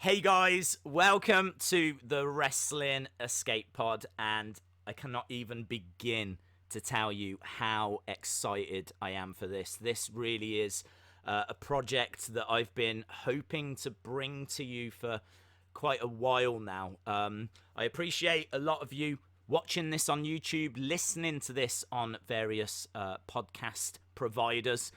Hey guys, welcome to the Wrestling Escape Pod, and I cannot even begin to tell you how excited I am for this. This really is a project that I've been hoping to bring to you for quite a while now. I appreciate a lot of you watching this on YouTube, listening to this on various podcast providers.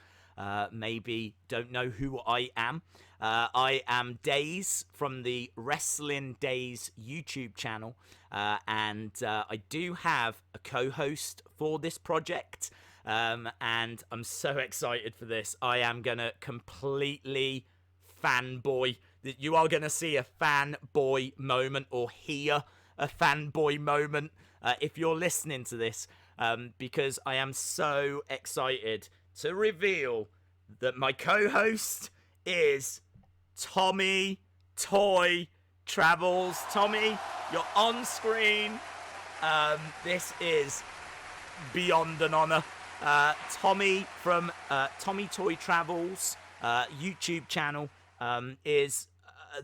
Maybe don't know who I am. I am Daze from the Wrestling Daze YouTube channel, and I do have a co-host for this project, and I'm so excited for this. I am gonna completely fanboy. You are gonna see a fanboy moment, or hear a fanboy moment if you're listening to this, because I am so excited to reveal that my co-host is Tommy Toy Travels. Tommy, you're on screen. This is beyond an honor. Tommy from Tommy Toy Travels YouTube channel is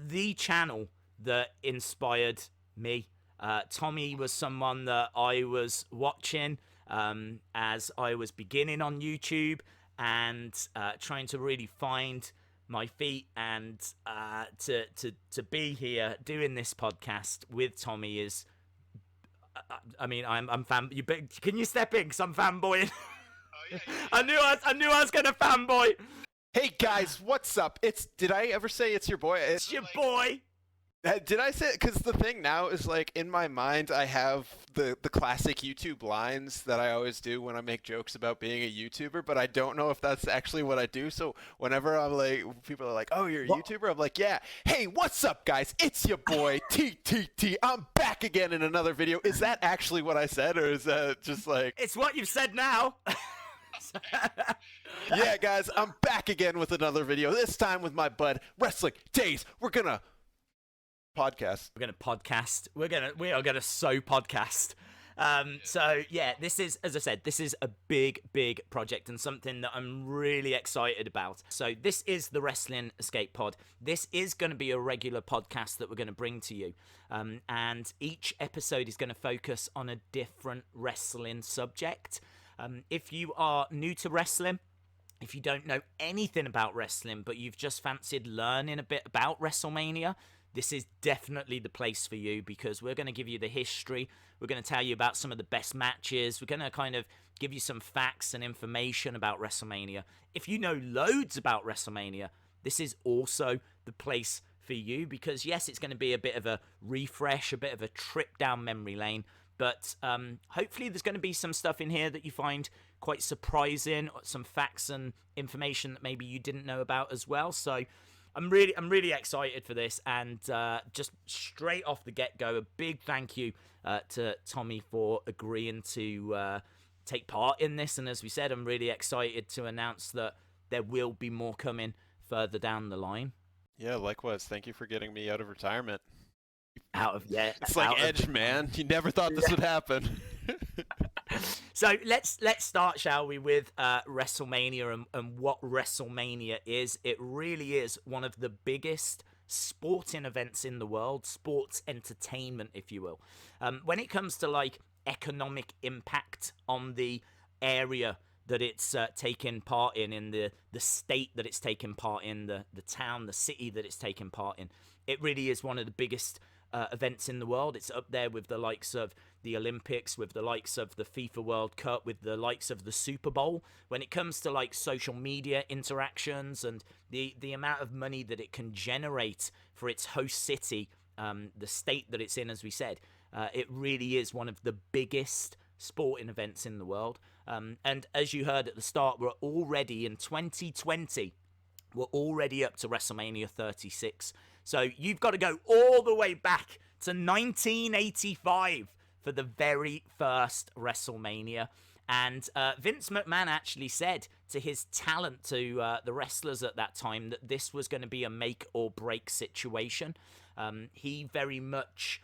the channel that inspired me. Tommy was someone that I was watching as I was beginning on YouTube and trying to really find my feet, and to be here doing this podcast with Tommy is, I mean, I'm fan. Can you step in? Cause I'm fanboying. Oh, yeah. I knew I was gonna fanboy. Hey guys, what's up? Did I ever say it's your boy? It's your boy. Did I say it? Because the thing now is, like, in my mind, I have the classic YouTube lines that I always do when I make jokes about being a YouTuber, but I don't know if that's actually what I do. So whenever I'm like, people are like, "Oh, you're a YouTuber?" I'm like, "Yeah." Hey, what's up, guys? It's your boy TTT. I'm back again in another video. Is that actually what I said, or is that just like? It's what you've said now. Yeah, guys, I'm back again with another video. This time with my bud Wrestling Daze. We're gonna podcast. We are gonna so podcast. So yeah, this is, as I said, this is a big project and something that I'm really excited about. So this is the Wrestling Escape Pod. This is going to be a regular podcast that we're going to bring to you, and each episode is going to focus on a different wrestling subject. If you are new to wrestling, if you don't know anything about wrestling, but you've just fancied learning a bit about WrestleMania, this is definitely the place for you, because we're going to give you the history. We're going to tell you about some of the best matches. We're going to kind of give you some facts and information about WrestleMania. If you know loads about WrestleMania, this is also the place for you, because yes, it's going to be a bit of a refresh, a bit of a trip down memory lane, but hopefully there's going to be some stuff in here that you find quite surprising, some facts and information that maybe you didn't know about as well. So I'm really excited for this, and just straight off the get-go, a big thank you to Tommy for agreeing to take part in this. And as we said, I'm really excited to announce that there will be more coming further down the line. Yeah, likewise. Thank you for getting me out of retirement. It's like Edge, man. You never thought this would happen. So let's start, shall we, with WrestleMania and what WrestleMania is. It really is one of the biggest sporting events in the world, sports entertainment, if you will. When it comes to like economic impact on the area that it's taken part in the state that it's taken part in, the town, the city that it's taken part in, it really is one of the biggest events in the world. It's up there with the likes of the Olympics, with the likes of the FIFA World Cup, with the likes of the Super Bowl. When it comes to like social media interactions and the amount of money that it can generate for its host city, the state that it's in, as we said, it really is one of the biggest sporting events in the world. And as you heard at the start, we're already in 2020. We're already up to WrestleMania 36. So you've got to go all the way back to 1985 for the very first WrestleMania. And Vince McMahon actually said to his talent, to the wrestlers at that time, that this was going to be a make or break situation. He very much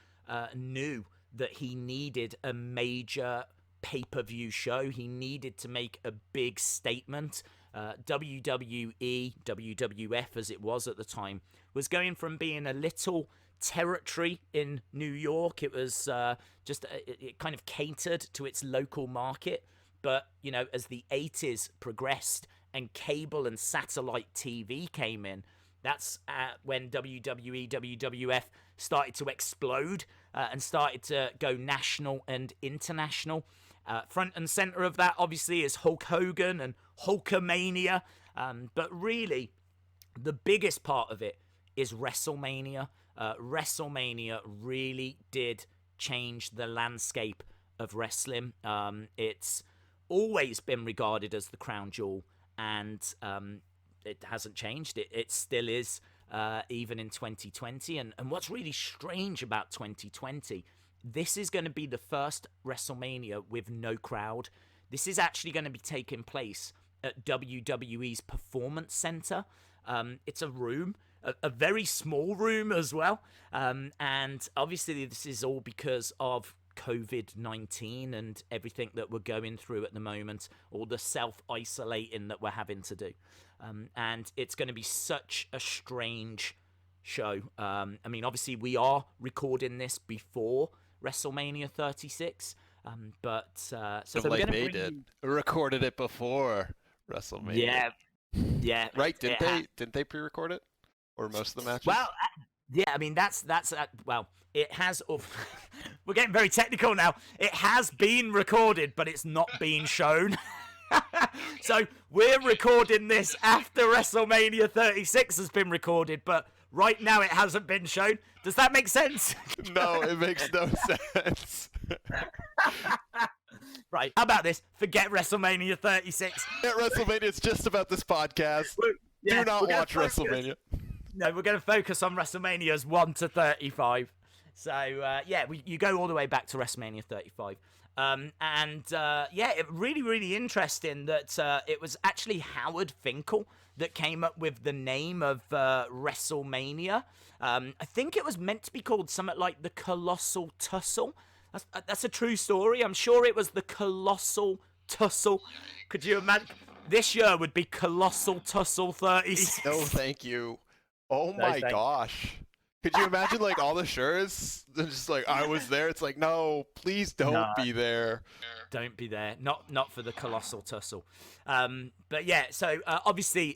knew that he needed a major pay-per-view show. He needed to make a big statement WWE, WWF as it was at the time, was going from being a little territory in New York. It was it kind of catered to its local market. But, you know, as the 80s progressed and cable and satellite TV came in, that's when WWE, WWF started to explode and started to go national and international. Front and center of that, obviously, is Hulk Hogan and Hulkamania. But really, the biggest part of it is WrestleMania. WrestleMania really did change the landscape of wrestling. It's always been regarded as the crown jewel, and it hasn't changed. It still is, even in 2020. And what's really strange about 2020, this is going to be the first WrestleMania with no crowd. This is actually going to be taking place at WWE's Performance Center. It's a room, a very small room as well. And obviously this is all because of COVID-19 and everything that we're going through at the moment, all the self-isolating that we're having to do. And it's going to be such a strange show. I mean, obviously we are recording this before WrestleMania 36, so we're like they did. Recorded it before WrestleMania. Yeah. Right? Didn't they pre-record it, or most of the matches? Well, yeah. I mean, that's well, it has. We're getting very technical now. It has been recorded, but it's not being shown. So we're recording this after WrestleMania 36 has been recorded, but right now it hasn't been shown. Does that make sense? No, it makes no sense. Right, how about this? Forget WrestleMania 36. Forget WrestleMania, it's just about this podcast. Do not watch WrestleMania. No, we're going to focus on WrestleManias 1 to 35. So, you go all the way back to WrestleMania 35. It really interesting that it was actually Howard Finkel that came up with the name of WrestleMania. I think it was meant to be called something like the Colossal Tussle. That's a true story. I'm sure it was the Colossal Tussle. Could you imagine? This year would be Colossal Tussle 36. No, thank you. Oh my gosh. Could you imagine, like, all the shirts? They're just like, I was there. It's like, no, please don't be there. Don't be there. Not for the Colossal Tussle. Obviously,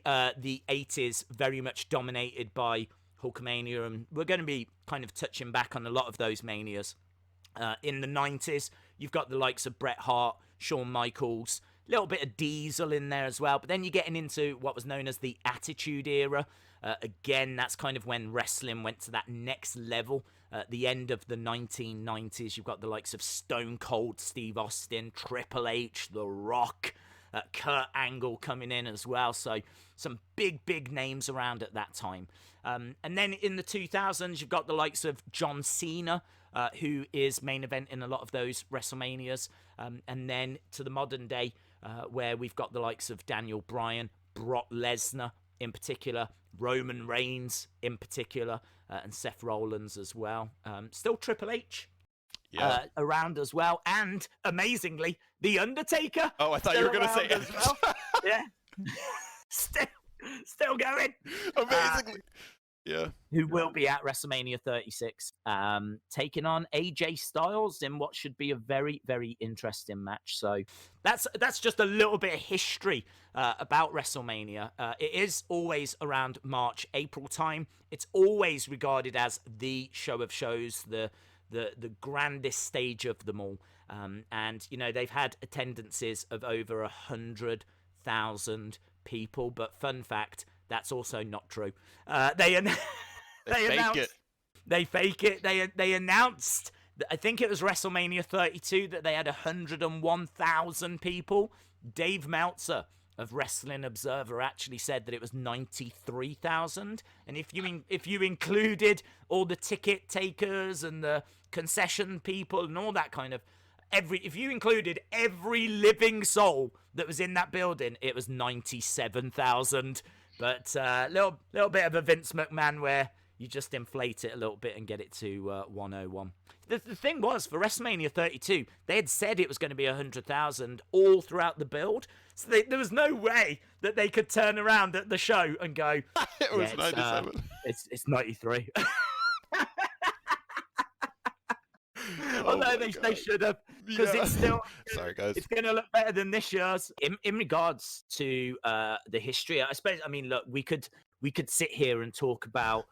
the 80s very much dominated by Hulkamania, and we're going to be kind of touching back on a lot of those manias. In the 90s, you've got the likes of Bret Hart, Shawn Michaels, a little bit of Diesel in there as well. But then you're getting into what was known as the Attitude Era. Again, that's kind of when wrestling went to that next level. At the end of the 1990s, you've got the likes of Stone Cold Steve Austin, Triple H, The Rock, Kurt Angle coming in as well. So some big names around at that time. And then in the 2000s, you've got the likes of John Cena, who is main event in a lot of those WrestleManias. And then to the modern day, where we've got the likes of Daniel Bryan, Brock Lesnar in particular, Roman Reigns in particular, and Seth Rollins as well. Still Triple H around as well. And amazingly, The Undertaker. Oh, I thought you were going to say as well. Yeah. Still going. Amazingly. Yeah. Who will be at WrestleMania 36, taking on AJ Styles in what should be a very interesting match. So that's just a little bit of history about WrestleMania. It is always around March, April time. It's always regarded as the show of shows, the grandest stage of them all. And you know, they've had attendances of over 100,000 people. But fun fact, that's also not true. They fake it. They announced, I think it was WrestleMania 32, that they had 101,000 people. Dave Meltzer of Wrestling Observer actually said that it was 93,000. And if you included all the ticket takers and the concession people and all that kind of, if you included every living soul that was in that building, it was 97,000. But little bit of a Vince McMahon where you just inflate it a little bit and get it to 101. The thing was, for WrestleMania 32, they had said it was going to be 100,000 all throughout the build. So there was no way that they could turn around at the show and go, it was 97. It's 93. Oh Although they should have, because it's still sorry guys, it's going to look better than this year's. In regards to the history, I suppose, I mean, look, we could sit here and talk about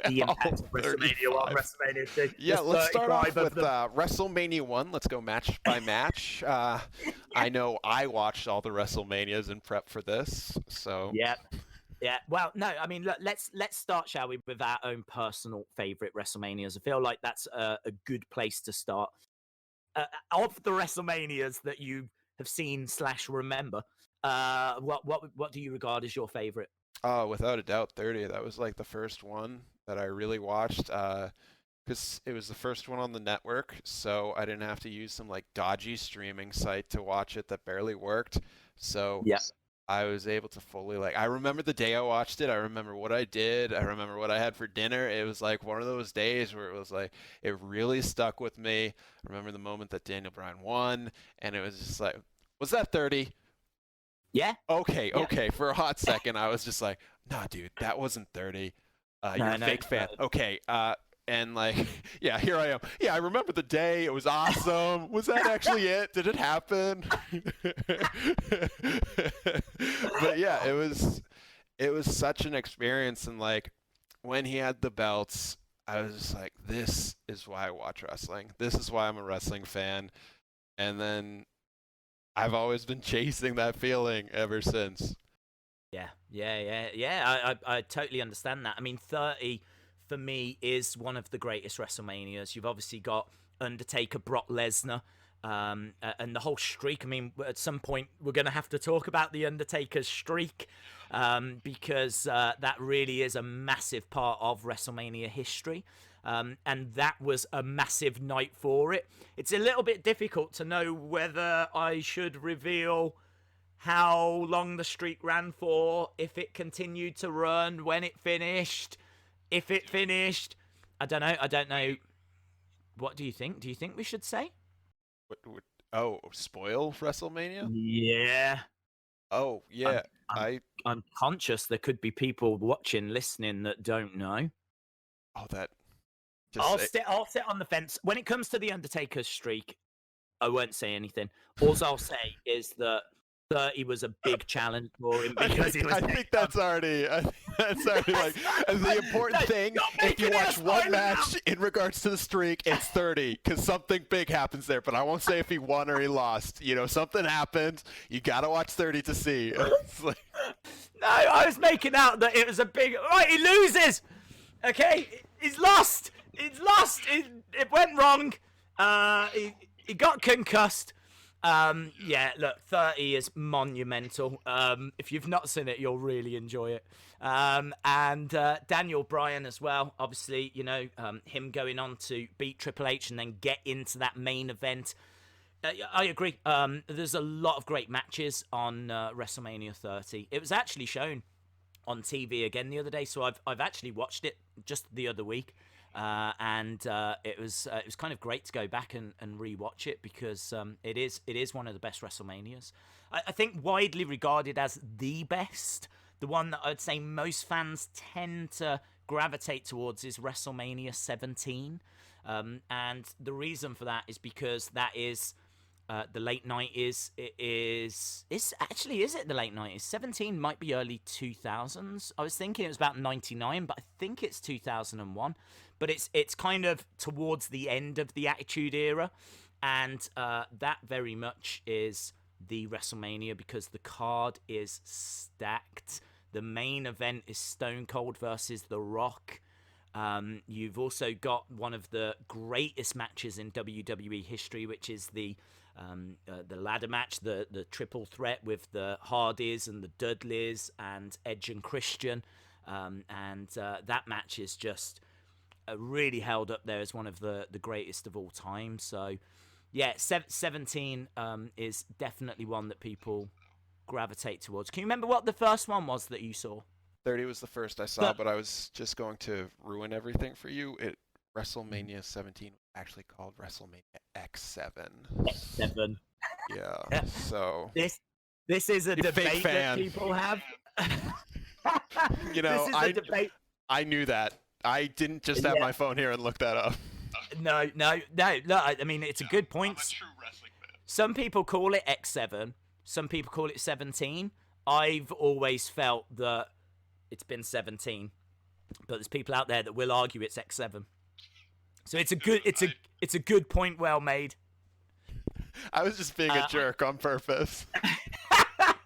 the impact of WrestleMania 1, WrestleMania 2. Yeah, let's start off with WrestleMania 1. Let's go match by match. I know I watched all the WrestleManias in prep for this, so yeah. Well, no, I mean, look, let's start, shall we, with our own personal favorite WrestleManias. I feel like that's a good place to start. Of the WrestleManias that you have seen / remember, what do you regard as your favorite? Oh, without a doubt, 30. That was like the first one that I really watched, because it was the first one on the network, so I didn't have to use some like dodgy streaming site to watch it that barely worked. So yeah. I was able to fully, like, I remember the day I watched it. I remember what I did. I remember what I had for dinner. It was like one of those days where it was like, it really stuck with me. I remember the moment that Daniel Bryan won, and it was just like, was that 30? Yeah. Okay. For a hot second, I was just like, nah, dude, that wasn't 30. You're a fake fan. Okay. And like, yeah, here I am. Yeah, I remember the day. It was awesome. Was that actually it? Did it happen? But yeah, it was such an experience. And like, when he had the belts, I was just like, this is why I watch wrestling. This is why I'm a wrestling fan. And then I've always been chasing that feeling ever since. Yeah. I totally understand that. I mean, 30 for me is one of the greatest WrestleManias. You've obviously got Undertaker, Brock Lesnar, and the whole streak. I mean, at some point we're going to have to talk about the Undertaker's streak, because that really is a massive part of WrestleMania history. And that was a massive night for it. It's a little bit difficult to know whether I should reveal how long the streak ran for, if it continued to run, when it finished, if it finished. I don't know. What do you think? Do you think we should say? Spoil WrestleMania? Yeah. Oh, yeah. I'm conscious there could be people watching, listening that don't know. Oh, that. I'll sit on the fence. When it comes to the Undertaker's streak, I won't say anything. All I'll say is that 30 was a big challenge for him because he was. I think that's already like the important thing. If you watch one match in regards to the streak, it's 30 because something big happens there. But I won't say if he won or he lost. You know, something happened. You gotta watch 30 to see. No, I was making out that it was a big. Right, he loses. Okay, he's lost. It went wrong. He got concussed. Yeah, look, 30 is monumental. If you've not seen it, you'll really enjoy it. And Daniel Bryan as well. Obviously, you know, him going on to beat Triple H and then get into that main event. I agree. There's a lot of great matches on WrestleMania 30. It was actually shown on TV again the other day, so I've actually watched it just the other week. And it was kind of great to go back and rewatch it because it is one of the best WrestleManias. I think widely regarded as the best. The one that I'd say most fans tend to gravitate towards is WrestleMania 17, and the reason for that is because that is the late 90s. Is it the late 90s? 17 might be early 2000s. I was thinking it was about 99, but I think it's 2001. But it's kind of towards the end of the Attitude Era, and that very much is the WrestleMania because the card is stacked. The main event is Stone Cold versus The Rock. You've also got one of the greatest matches in WWE history, which is the ladder match, the triple threat with the Hardys and the Dudleys and Edge and Christian, and that match is just really held up there as one of the greatest of all time. So yeah, 17 is definitely one that people gravitate towards. Can you remember what the first one was that you saw? 30 was the first I saw, but I was just going to ruin everything for you. WrestleMania 17 was actually called WrestleMania X7. X7. Yeah. So this is a debate that people have. You know, this is a debate. I knew that. I didn't just have my phone here and look that up. No. I mean, it's a good point. I'm a true wrestling fan. Some people call it X7. Some people call it 17. I've always felt that it's been 17, but there's people out there that will argue it's X7. So it's a good point, well made. I was just being a jerk on purpose.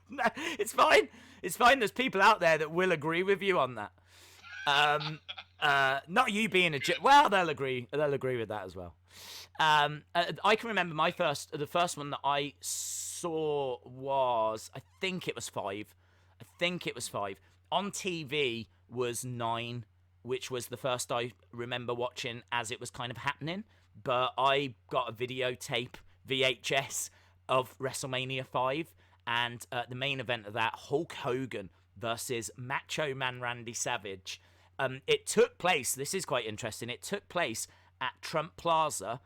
No, it's fine. It's fine. There's people out there that will agree with you on that. Not you being a jerk. Well, they'll agree. They'll agree with that as well. I can remember the first one that I saw was, I think it was 5. On TV was 9, which was the first I remember watching as it was kind of happening. But I got a videotape, VHS, of WrestleMania 5, and the main event of that, Hulk Hogan versus Macho Man Randy Savage. It took place, this is quite interesting, it took place at Trump Plaza.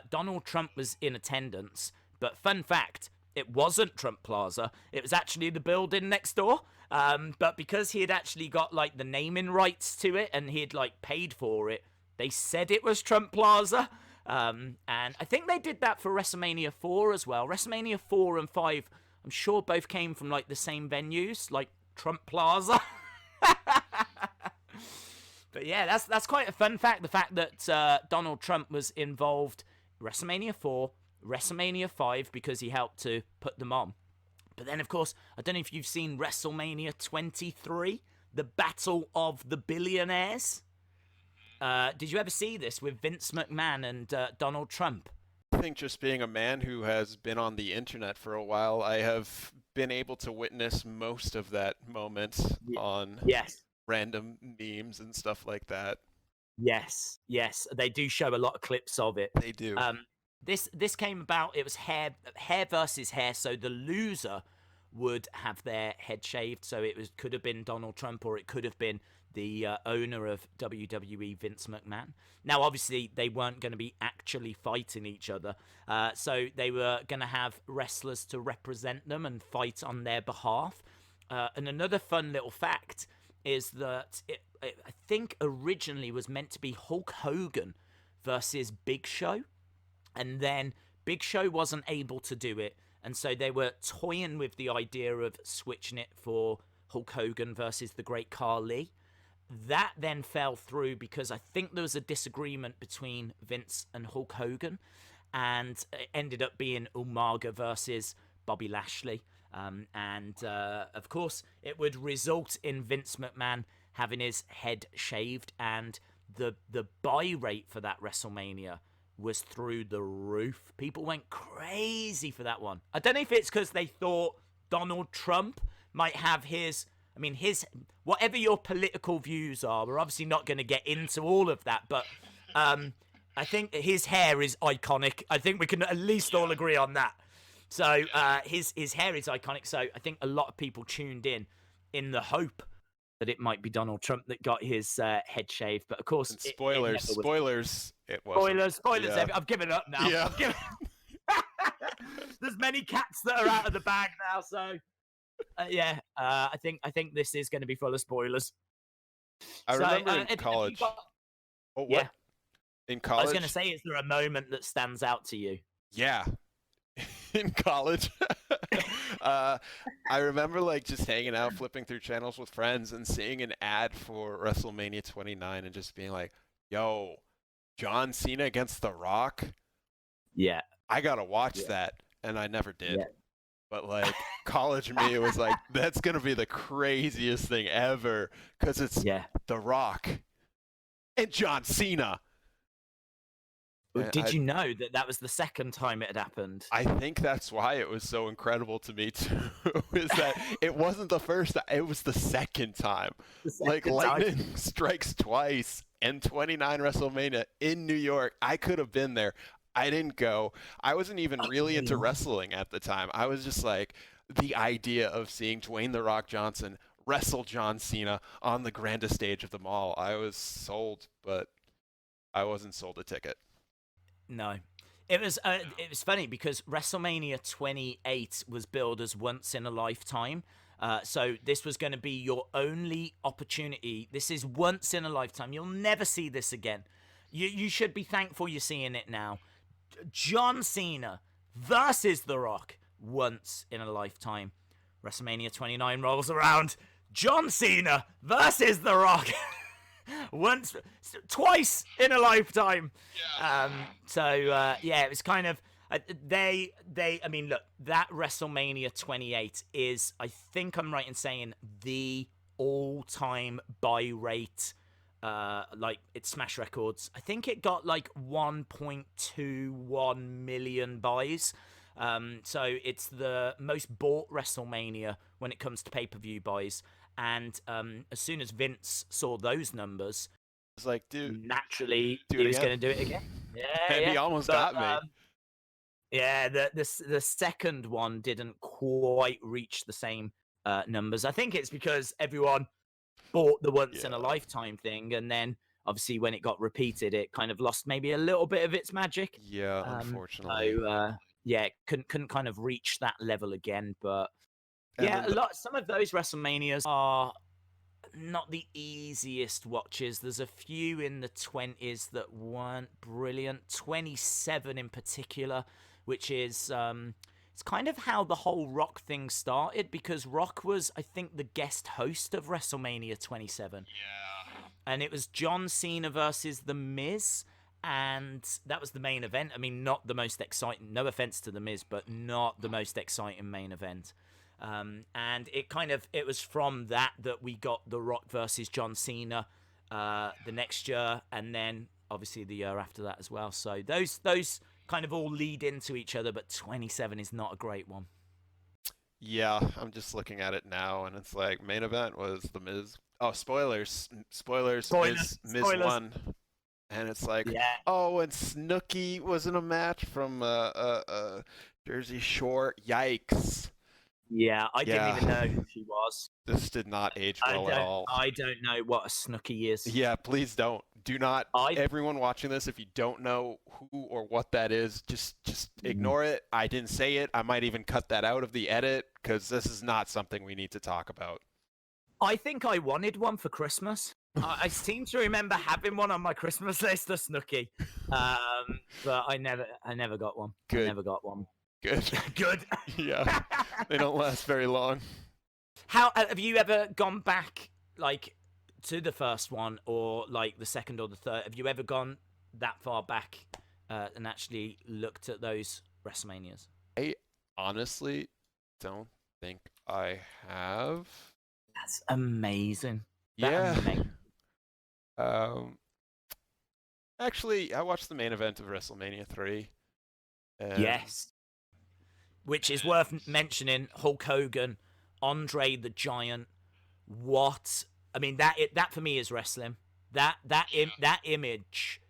Donald Trump was in attendance, but fun fact, it wasn't Trump Plaza. It was actually the building next door. But because he had actually got like the naming rights to it and he had like paid for it, they said it was Trump Plaza. And I think they did that for WrestleMania 4 as well. WrestleMania 4 and 5, I'm sure both came from like the same venues, like Trump Plaza. But yeah, that's quite a fun fact. The fact that Donald Trump was involved WrestleMania 4, WrestleMania 5, because he helped to put them on. But then, of course, I don't know if you've seen WrestleMania 23, the Battle of the Billionaires. Did you ever see this with Vince McMahon and Donald Trump? I think just being a man who has been on the internet for a while, I have been able to witness most of that moment on random memes and stuff like that. Yes. They do show a lot of clips of it. They do. This came about, it was hair versus hair, so the loser would have their head shaved, so could have been Donald Trump or it could have been the owner of WWE, Vince McMahon. Now, obviously, they weren't going to be actually fighting each other, so they were going to have wrestlers to represent them and fight on their behalf. And another fun little fact is that I think originally was meant to be Hulk Hogan versus Big Show. And then Big Show wasn't able to do it. And so they were toying with the idea of switching it for Hulk Hogan versus the Great Khali. That then fell through because I think there was a disagreement between Vince and Hulk Hogan. And it ended up being Umaga versus Bobby Lashley. Of course, it would result in Vince McMahon having his head shaved. And the buy rate for that WrestleMania was through the roof. People went crazy for that one. I don't know if it's because they thought Donald Trump might have his whatever your political views are. We're obviously not going to get into all of that, but I think his hair is iconic. I think we can at least all agree on that. So his hair is iconic. So I think a lot of people tuned in the hope that it might be Donald Trump that got his head shaved. But of course, and spoilers. It wasn't. Spoilers. Yeah. I've given up now. Yeah. There's many cats that are out of the bag now, so I think this is going to be full of spoilers. I remember in college. Oh, what? Yeah. In college? I was going to say, is there a moment that stands out to you? Yeah. In college. I remember like just hanging out, flipping through channels with friends and seeing an ad for WrestleMania 29 and just being like, yo, John Cena against The Rock? Yeah. I got to watch that. And I never did. Yeah. But like college me, it was like, that's going to be the craziest thing ever because it's The Rock and John Cena. Did you know that was the second time it had happened? I think that's why it was so incredible to me too. Is that it wasn't the first, it was the second time. Lightning strikes twice and 29 WrestleMania in New York. I could have been there. I didn't go. I wasn't even really into wrestling at the time. I was just like the idea of seeing Dwayne "The Rock" Johnson wrestle John Cena on the grandest stage of them all. I was sold, but I wasn't sold a ticket. No. It was funny because WrestleMania 28 was billed as once in a lifetime. So this was going to be your only opportunity. This is once in a lifetime. You'll never see this again. You should be thankful you're seeing it now. John Cena versus The Rock, once in a lifetime. WrestleMania 29 rolls around. John Cena versus The Rock. Twice in a lifetime. It was kind of I mean, look, that WrestleMania 28 is, I think I'm right in saying, the all-time buy rate. Like, it smashed records. I think it got like 1.21 million buys. So it's the most bought WrestleMania when it comes to pay-per-view buys. And as soon as Vince saw those numbers, it's like, dude, naturally he was going to do it again. And he almost got me. The second one didn't quite reach the same numbers. I think it's because everyone bought the once in a lifetime thing, and then obviously when it got repeated, it kind of lost maybe a little bit of its magic. Yeah, unfortunately. So it couldn't kind of reach that level again. But some of those WrestleManias are not the easiest watches. There's a few in the 20s that weren't brilliant. 27 in particular, which is it's kind of how the whole Rock thing started, because Rock was, I think, the guest host of WrestleMania 27. Yeah. And it was John Cena versus The Miz, and that was the main event. I mean, not the most exciting, no offense to The Miz, but not the most exciting main event. And it was from that we got The Rock versus John Cena the next year, and then obviously the year after that as well. So those kind of all lead into each other, but 27 is not a great one. Yeah, I'm just looking at it now, and it's like, main event was The Miz. Oh, spoilers. Miz won. And it's like, oh, and Snooki was in a match from Jersey Shore. Yikes. Yeah, I didn't even know who she was. This did not age well at all. I don't know what a Snooki is. Yeah, please don't. Do not. Everyone watching this, if you don't know who or what that is, just ignore it. I didn't say it. I might even cut that out of the edit, because this is not something we need to talk about. I think I wanted one for Christmas. I seem to remember having one on my Christmas list, a Snooki. But I never got one. Good. I never got one. Good. Yeah. They don't last very long. How have you ever gone back, like, to the first one, or like the second or the third? Have you ever gone that far back and actually looked at those WrestleManias? I honestly don't think I have. That's amazing. Amazing. Actually, I watched the main event of WrestleMania 3. Yes. Which is worth mentioning. Hulk Hogan, Andre the Giant. What? I mean, that for me is wrestling. That image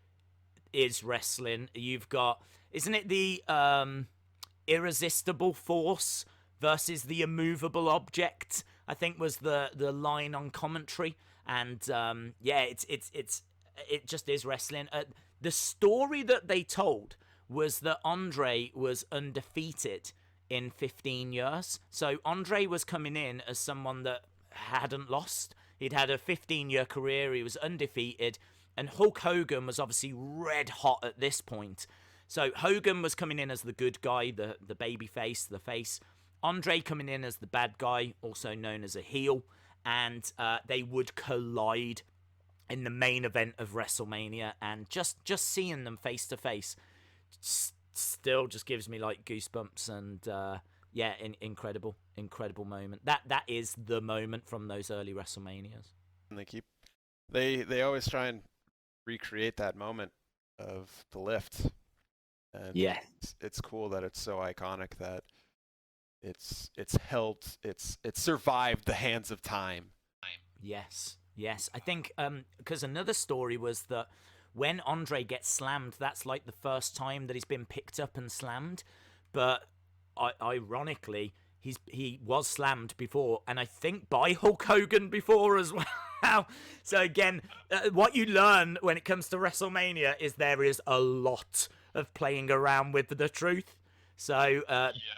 is wrestling. You've got, isn't it the irresistible force versus the immovable object? I think was the line on commentary. And it just is wrestling. The story that they told was that Andre was undefeated in 15 years. So Andre was coming in as someone that hadn't lost. He'd had a 15-year career. He was undefeated. And Hulk Hogan was obviously red hot at this point. So Hogan was coming in as the good guy, the baby face, the face. Andre coming in as the bad guy, also known as a heel. And they would collide in the main event of WrestleMania. And just seeing them face to face still just gives me like goosebumps. And incredible moment. That is the moment from those early WrestleManias. And they always try and recreate that moment of the lift. And it's cool that it's so iconic that it's survived the hands of time. Yes. I think because another story was that when Andre gets slammed, that's like the first time that he's been picked up and slammed. But ironically, he was slammed before, and I think by Hulk Hogan before as well. So again, what you learn when it comes to WrestleMania is there is a lot of playing around with the truth. So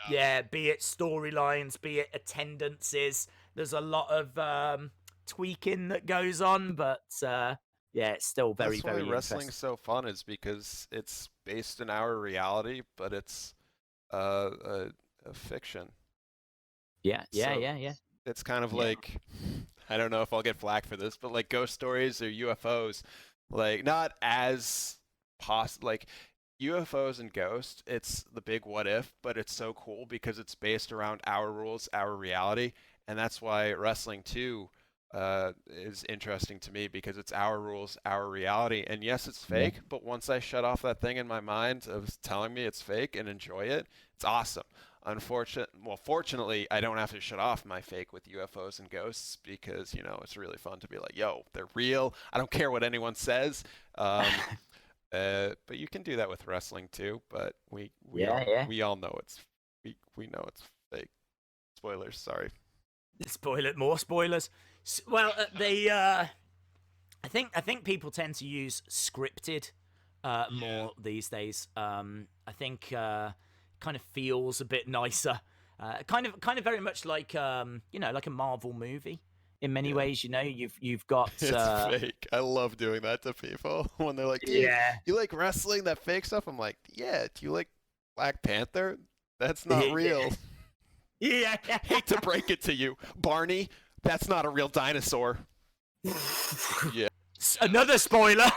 yeah, be it storylines, be it attendances, there's a lot of tweaking that goes on, but yeah, it's still very, That's why very wrestling's interesting. so fun, is because it's based in our reality, but it's uh, a, a fiction. Yeah, yeah, So yeah, yeah, it's kind of yeah. like, I don't know if I'll get flack for this, but like ghost stories or UFOs, like not as like UFOs and ghosts, it's the big what if, but it's so cool because it's based around our rules, our reality, and that's why wrestling too is interesting to me, because it's our rules, our reality. And yes, it's Yeah. fake, but once I shut off that thing in my mind of telling me it's fake and enjoy it, it's awesome. Fortunately, I don't have to shut off my fake with UFOs and ghosts, because it's really fun to be like, yo, they're real. I don't care what anyone says. Um, but you can do that with wrestling too. But we we Yeah, all yeah. we all know we know it's fake. Spoilers, sorry. Spoiler, more spoilers. Well, I think people tend to use scripted more these days. I think kind of feels a bit nicer. Kind of very much like like a Marvel movie. In many Yeah. ways, you've got It's fake. I love doing that to people when they're like, yeah, you like wrestling, that fake stuff?" I'm like, "Yeah." "Do you like Black Panther? That's not yeah, real." yeah. Hate to break it to you, Barney. That's not a real dinosaur. Yeah. Another spoiler.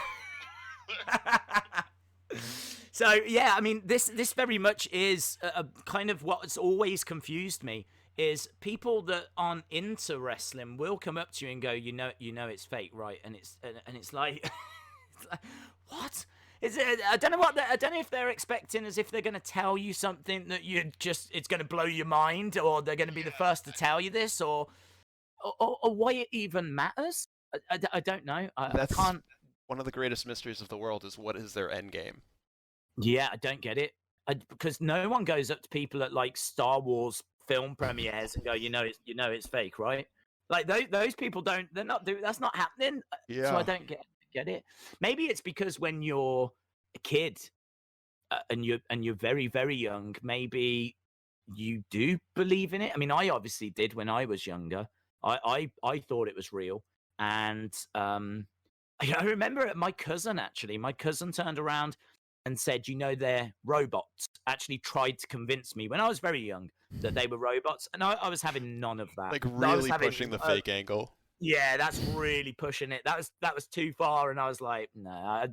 So yeah, I mean, this very much is a kind of what's always confused me is people that aren't into wrestling will come up to you and go, it's fake, right? And it's like, it's like, what? Is it? I don't know I don't know if they're expecting as if they're going to tell you something that it's going to blow your mind, or they're going to be the first to tell you this, or why it even matters. I don't know. I That's can't. one of the greatest mysteries of the world, is what is their end game? Yeah, I don't get it. Because no one goes up to people at like Star Wars film premieres and go, it's fake, right? Like those people don't. They're not doing. That's not happening. So I Yeah. don't get it. Maybe it's because when you're a kid and you're very very young, maybe you do believe in it. I mean, I obviously did when I was younger. I thought it was real, and I remember it. My cousin actually, my cousin turned around and said, they're robots. Actually tried to convince me when I was very young that they were robots, and I was having none of that. Like I was really having, pushing the fake angle. yeah, that's really pushing it. That was too far, and I was like, no,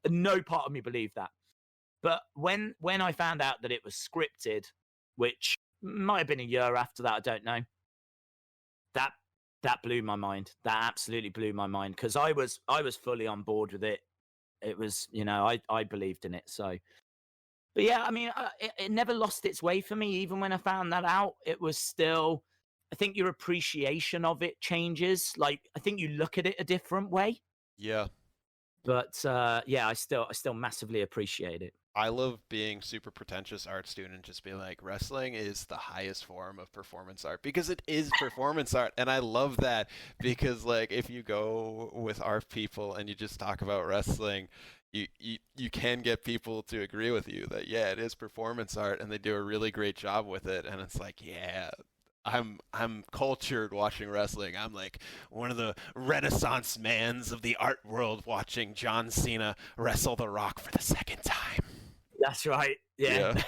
no part of me believed that. But when I found out that it was scripted, which might have been a year after that, I don't know. That that blew my mind. That absolutely blew my mind because I was fully on board with it. It was, I believed in it. So, but yeah, I mean, it never lost its way for me. Even when I found that out, it was still. I think your appreciation of it changes. Like, I think you look at it a different way. Yeah. But yeah, I still massively appreciate it. I love being super pretentious art student, just being like, wrestling is the highest form of performance art, because it is performance art. And I love that, because like if you go with art people and you just talk about wrestling, you can get people to agree with you that yeah, it is performance art, and they do a really great job with it. And it's like, yeah, I'm cultured watching wrestling. I'm like one of the Renaissance mans of the art world, watching John Cena wrestle The Rock for the second time. That's right. Yeah.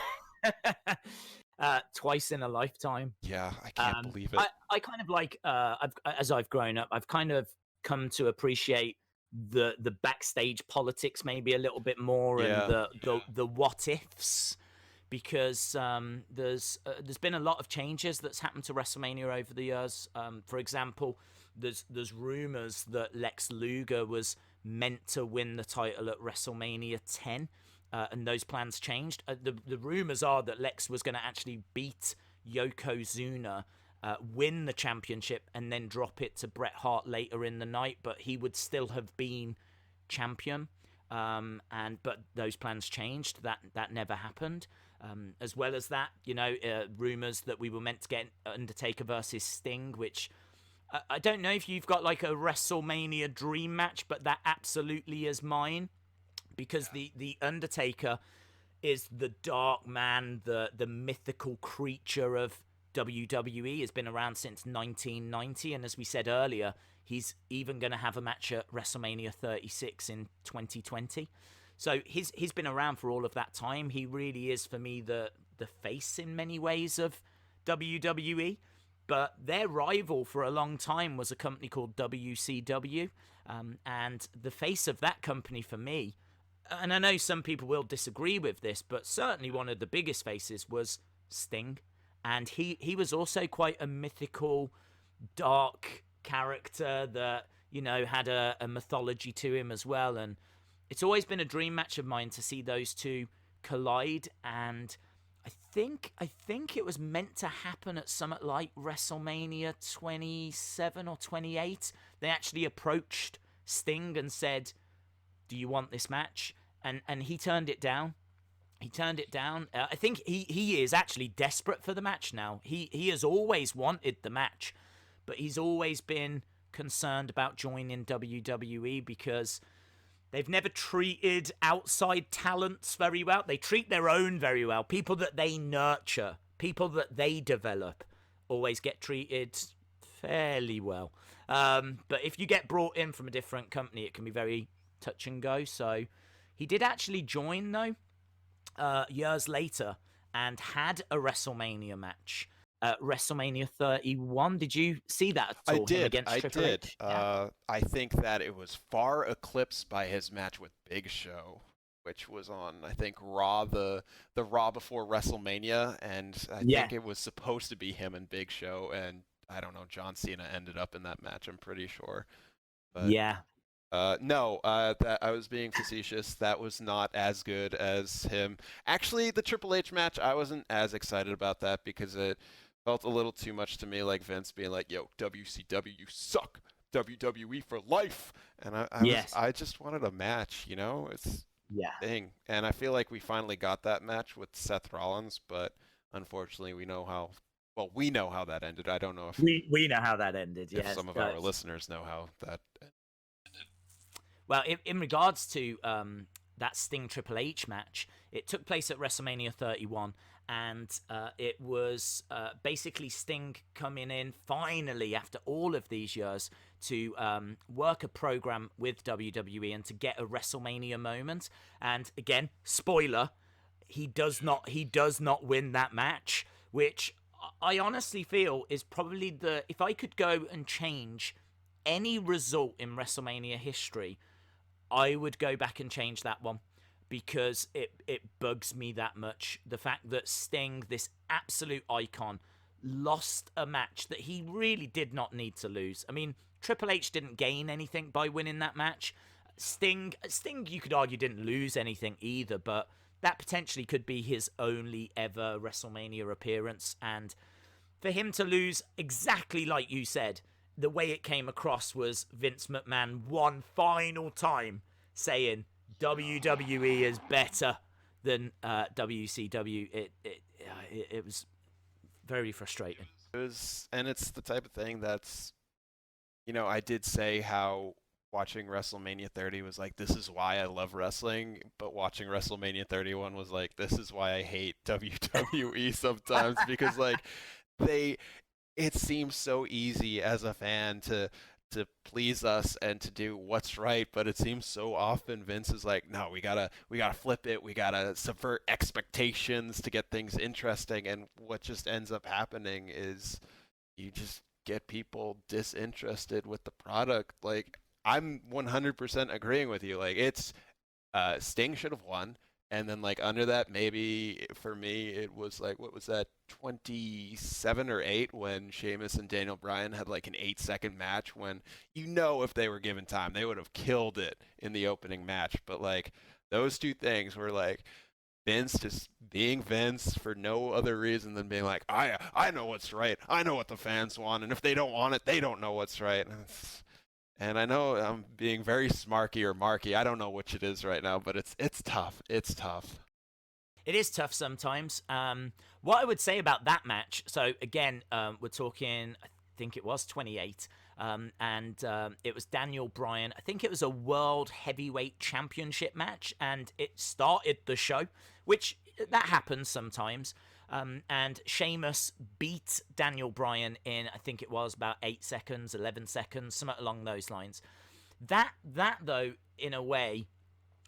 Yeah. Twice in a lifetime. Yeah, I can't believe it. I kind of like as I've grown up, I've kind of come to appreciate the backstage politics maybe a little bit more, and Yeah. the what ifs, because there's been a lot of changes that's happened to WrestleMania over the years. For example, there's rumors that Lex Luger was meant to win the title at WrestleMania 10. And those plans changed. The rumors are that Lex was going to actually beat Yokozuna, win the championship, and then drop it to Bret Hart later in the night, but he would still have been champion. But those plans changed. That never happened. As well as that, rumors that we were meant to get Undertaker versus Sting, which I don't know if you've got like a WrestleMania dream match, but that absolutely is mine, because the Undertaker is the dark man, the mythical creature of WWE. Has been around since 1990, and as we said earlier, he's even going to have a match at WrestleMania 36 in 2020. So he's been around for all of that time. He really is, for me, the face in many ways of WWE. But their rival for a long time was a company called WCW. And the face of that company for me, and I know some people will disagree with this, but certainly one of the biggest faces was Sting. And he was also quite a mythical, dark character that, had a mythology to him as well. And it's always been a dream match of mine to see those two collide. And I think it was meant to happen at something like WrestleMania 27 or 28. They actually approached Sting and said, "Do you want this match?" And he turned it down. He turned it down. I think he is actually desperate for the match now. He has always wanted the match, but he's always been concerned about joining WWE because they've never treated outside talents very well. They treat their own very well. People that they nurture, people that they develop, always get treated fairly well. But if you get brought in from a different company, it can be very touch and go. So he did actually join, though, years later, and had a WrestleMania match. WrestleMania 31. Did you see that at all? I did. Against Triple H? Yeah. I think that it was far eclipsed by his match with Big Show, which was on, I think, Raw, the Raw before WrestleMania, and I think it was supposed to be him and Big Show, and I don't know, John Cena ended up in that match, I'm pretty sure. But, yeah. No, that I was being facetious. That was not as good as him. Actually, the Triple H match, I wasn't as excited about that because it felt a little too much to me like Vince being like, "Yo, WCW, you suck. WWE for life." And I just wanted a match, It's thing. And I feel like we finally got that match with Seth Rollins, but unfortunately, we know how that ended. I don't know if we know how that ended. If some of our listeners know how that ended. Well, in regards to that Sting Triple H match, it took place at WrestleMania 31, and it was basically Sting coming in finally after all of these years to work a program with WWE and to get a WrestleMania moment. And again, spoiler, he does not win that match, which I honestly feel is probably if I could go and change any result in WrestleMania history, I would go back and change that one, because it bugs me that much. The fact that Sting, this absolute icon, lost a match that he really did not need to lose. I mean, Triple H didn't gain anything by winning that match. Sting, you could argue, didn't lose anything either, but that potentially could be his only ever WrestleMania appearance. And for him to lose, exactly like you said, the way it came across was Vince McMahon one final time saying WWE is better than WCW. It was very frustrating. It was, and it's the type of thing that's, I did say how watching WrestleMania 30 was like, this is why I love wrestling, but watching WrestleMania 31 was like, this is why I hate WWE sometimes, because like it seems so easy as a fan to please us and to do what's right, but it seems so often Vince is like, no, we gotta flip it, we gotta subvert expectations to get things interesting, and what just ends up happening is you just get people disinterested with the product. Like, I'm 100% agreeing with you. Like, it's Sting should have won. And then, like, under that, maybe for me, it was like, what was that, 27 or 8 when Sheamus and Daniel Bryan had like an 8-second match when, if they were given time, they would have killed it in the opening match. But, like, those two things were like Vince just being Vince for no other reason than being like, I know what's right. I know what the fans want. And if they don't want it, they don't know what's right. And I know I'm being very smarky or marky. I don't know which it is right now, but it's tough. It's tough. It is tough sometimes. What I would say about that match, so again, we're talking, I think it was 28, and it was Daniel Bryan. I think it was a World Heavyweight Championship match, and it started the show, which that happens sometimes. And Sheamus beat Daniel Bryan in, I think it was about 8 seconds, 11 seconds, something along those lines. That though, in a way,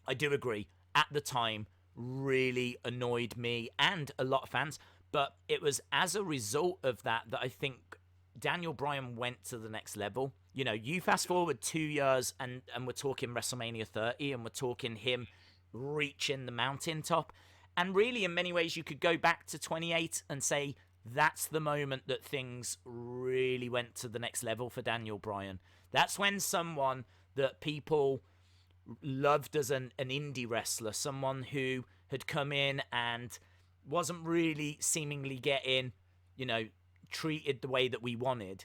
I do agree, at the time, really annoyed me and a lot of fans. But it was as a result of that I think Daniel Bryan went to the next level. You know, you fast forward 2 years and we're talking WrestleMania 30 and we're talking him reaching the mountaintop. And really, in many ways, you could go back to 28 and say that's the moment that things really went to the next level for Daniel Bryan. That's when someone that people loved as an indie wrestler, someone who had come in and wasn't really seemingly getting, you know, treated the way that we wanted.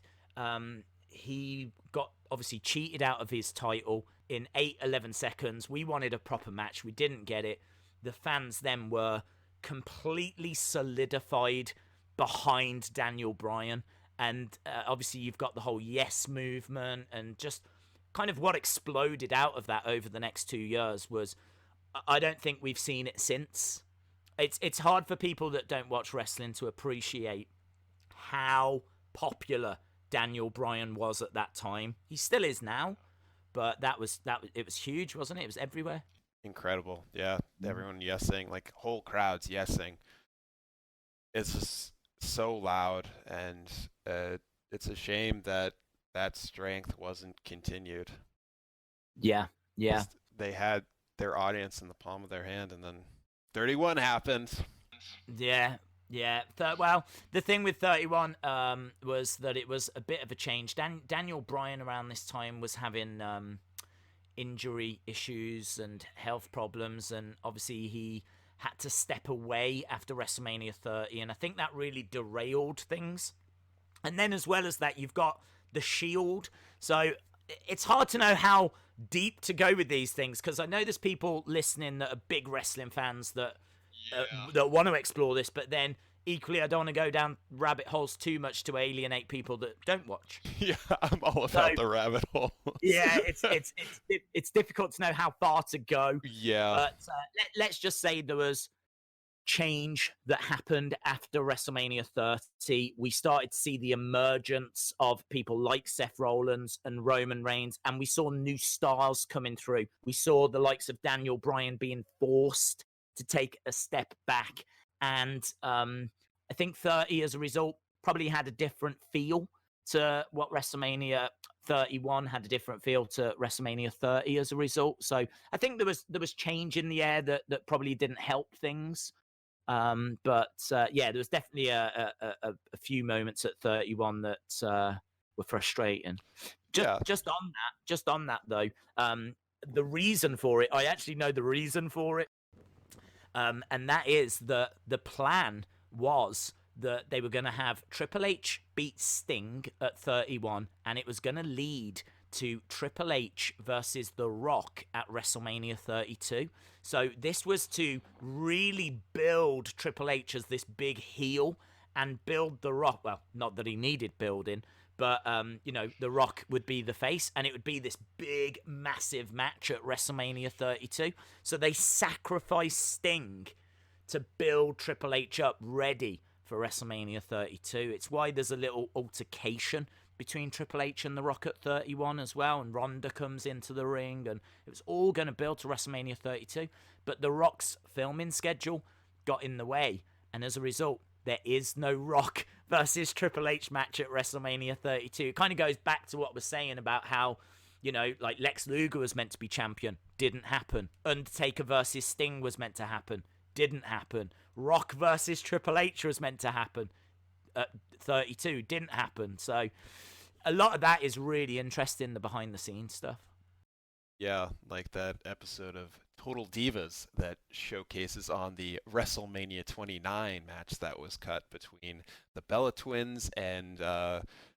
He got obviously cheated out of his title in 11 seconds. We wanted a proper match. We didn't get it. The fans then were completely solidified behind Daniel Bryan. And obviously you've got the whole yes movement and just kind of what exploded out of that over the next 2 years was, I don't think we've seen it since. It's hard for people that don't watch wrestling to appreciate how popular Daniel Bryan was at that time. He still is now, but it was huge, wasn't it? It was everywhere. Incredible. Yeah, everyone yesing, like whole crowds yesing. It's just so loud, and it's a shame that that strength wasn't continued. Yeah, yeah. They had their audience in the palm of their hand, and then 31 happened. Yeah, yeah. Well, the thing with 31 was that it was a bit of a change. Daniel Bryan around this time was having injury issues and health problems, and obviously he had to step away after WrestleMania 30, and I think that really derailed things. And then as well as that, you've got the Shield. So it's hard to know how deep to go with these things, because I know there's people listening that are big wrestling fans that that want to explore this, but then equally I don't want to go down rabbit holes too much to alienate people that don't watch. Yeah, I'm all about the rabbit hole. Yeah, it's difficult to know how far to go. Yeah. But let's just say there was change that happened after WrestleMania 30. We started to see the emergence of people like Seth Rollins and Roman Reigns, and we saw new stars coming through. We saw the likes of Daniel Bryan being forced to take a step back, and I think 30 as a result probably had a different feel to what WrestleMania 31 had, a different feel to WrestleMania 30 as a result. So I think there was change in the air that probably didn't help things. But yeah, there was definitely a few moments at 31 that were frustrating. Just on that though, the reason for it, I actually know the reason for it, and that is that the plan was that they were going to have Triple H beat Sting at 31, and it was going to lead to Triple H versus The Rock at WrestleMania 32. So this was to really build Triple H as this big heel and build The Rock. Well, not that he needed building, but, you know, The Rock would be the face, and it would be this big, massive match at WrestleMania 32. So they sacrificed Sting to build Triple H up ready for WrestleMania 32. It's why there's a little altercation between Triple H and The Rock at 31 as well, and Ronda comes into the ring, and it was all going to build to WrestleMania 32, but The Rock's filming schedule got in the way, and as a result, there is no Rock versus Triple H match at WrestleMania 32. It kind of goes back to what I was saying about how, you know, like Lex Luger was meant to be champion, didn't happen. Undertaker versus Sting was meant to happen, didn't happen. Rock versus Triple H was meant to happen at 32, didn't happen. So a lot of that is really interesting, the behind the scenes stuff. Yeah, like that episode of Total Divas that showcases on the WrestleMania 29 match that was cut between the Bella Twins and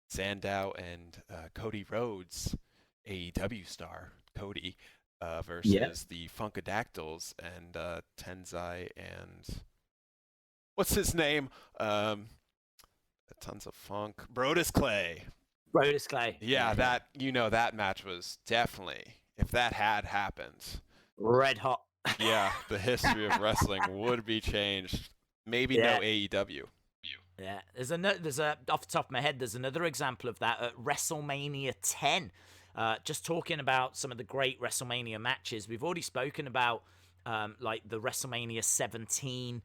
Sandow and Cody Rhodes. AEW star Cody Yeah. versus the Funkadactyls and Tenzai and what's his name? Tons of funk. Brodus Clay. Brodus Clay. Yeah, that that match was definitely, if that had happened, Red hot. yeah, the history of wrestling would be changed. Maybe Yeah. no AEW. Yeah, there's a off the top of my head, there's another example of that at WrestleMania 10. Just talking about some of the great WrestleMania matches. We've already spoken about like the WrestleMania 17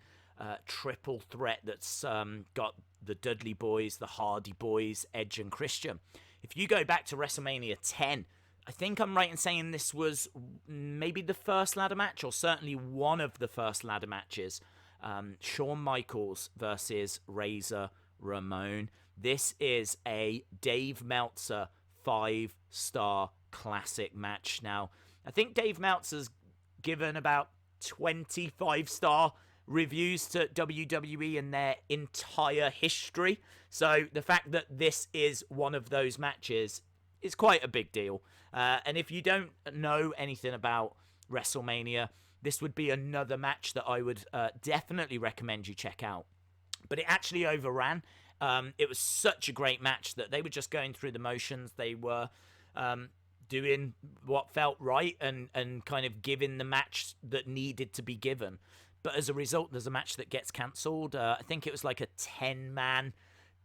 triple threat that's got the Dudley Boys, the Hardy Boys, Edge, and Christian. If you go back to WrestleMania 10, I think I'm right in saying this was maybe the first ladder match, or certainly one of the first ladder matches. Shawn Michaels versus Razor Ramon. This is a Dave Meltzer 5-star classic match. Now, I think Dave Meltzer's given about 25-star reviews to WWE in their entire history. So the fact that this is one of those matches is quite a big deal. And if you don't know anything about WrestleMania, this would be another match that I would definitely recommend you check out. But it actually overran. It was such a great match that they were just going through the motions. They were doing what felt right and kind of giving the match that needed to be given. But as a result, there's a match that gets cancelled. I think it was like a 10-man.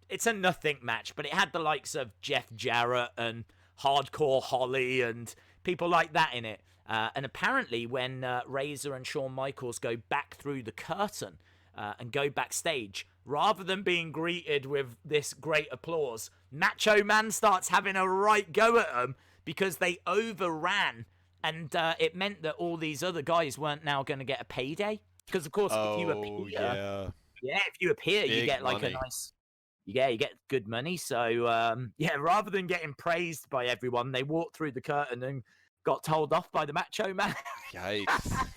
It's a nothing match, but it had the likes of Jeff Jarrett and Hardcore Holly and people like that in it. And apparently when Razor and Shawn Michaels go back through the curtain and go backstage, rather than being greeted with this great applause, Macho Man starts having a right go at them because they overran. And it meant that all these other guys weren't now going to get a payday. Because, of course, if you appear, if you appear, Big you get like money. a nice... Yeah, you get good money. So, rather than getting praised by everyone, they walked through the curtain and got told off by the Macho Man. Yikes.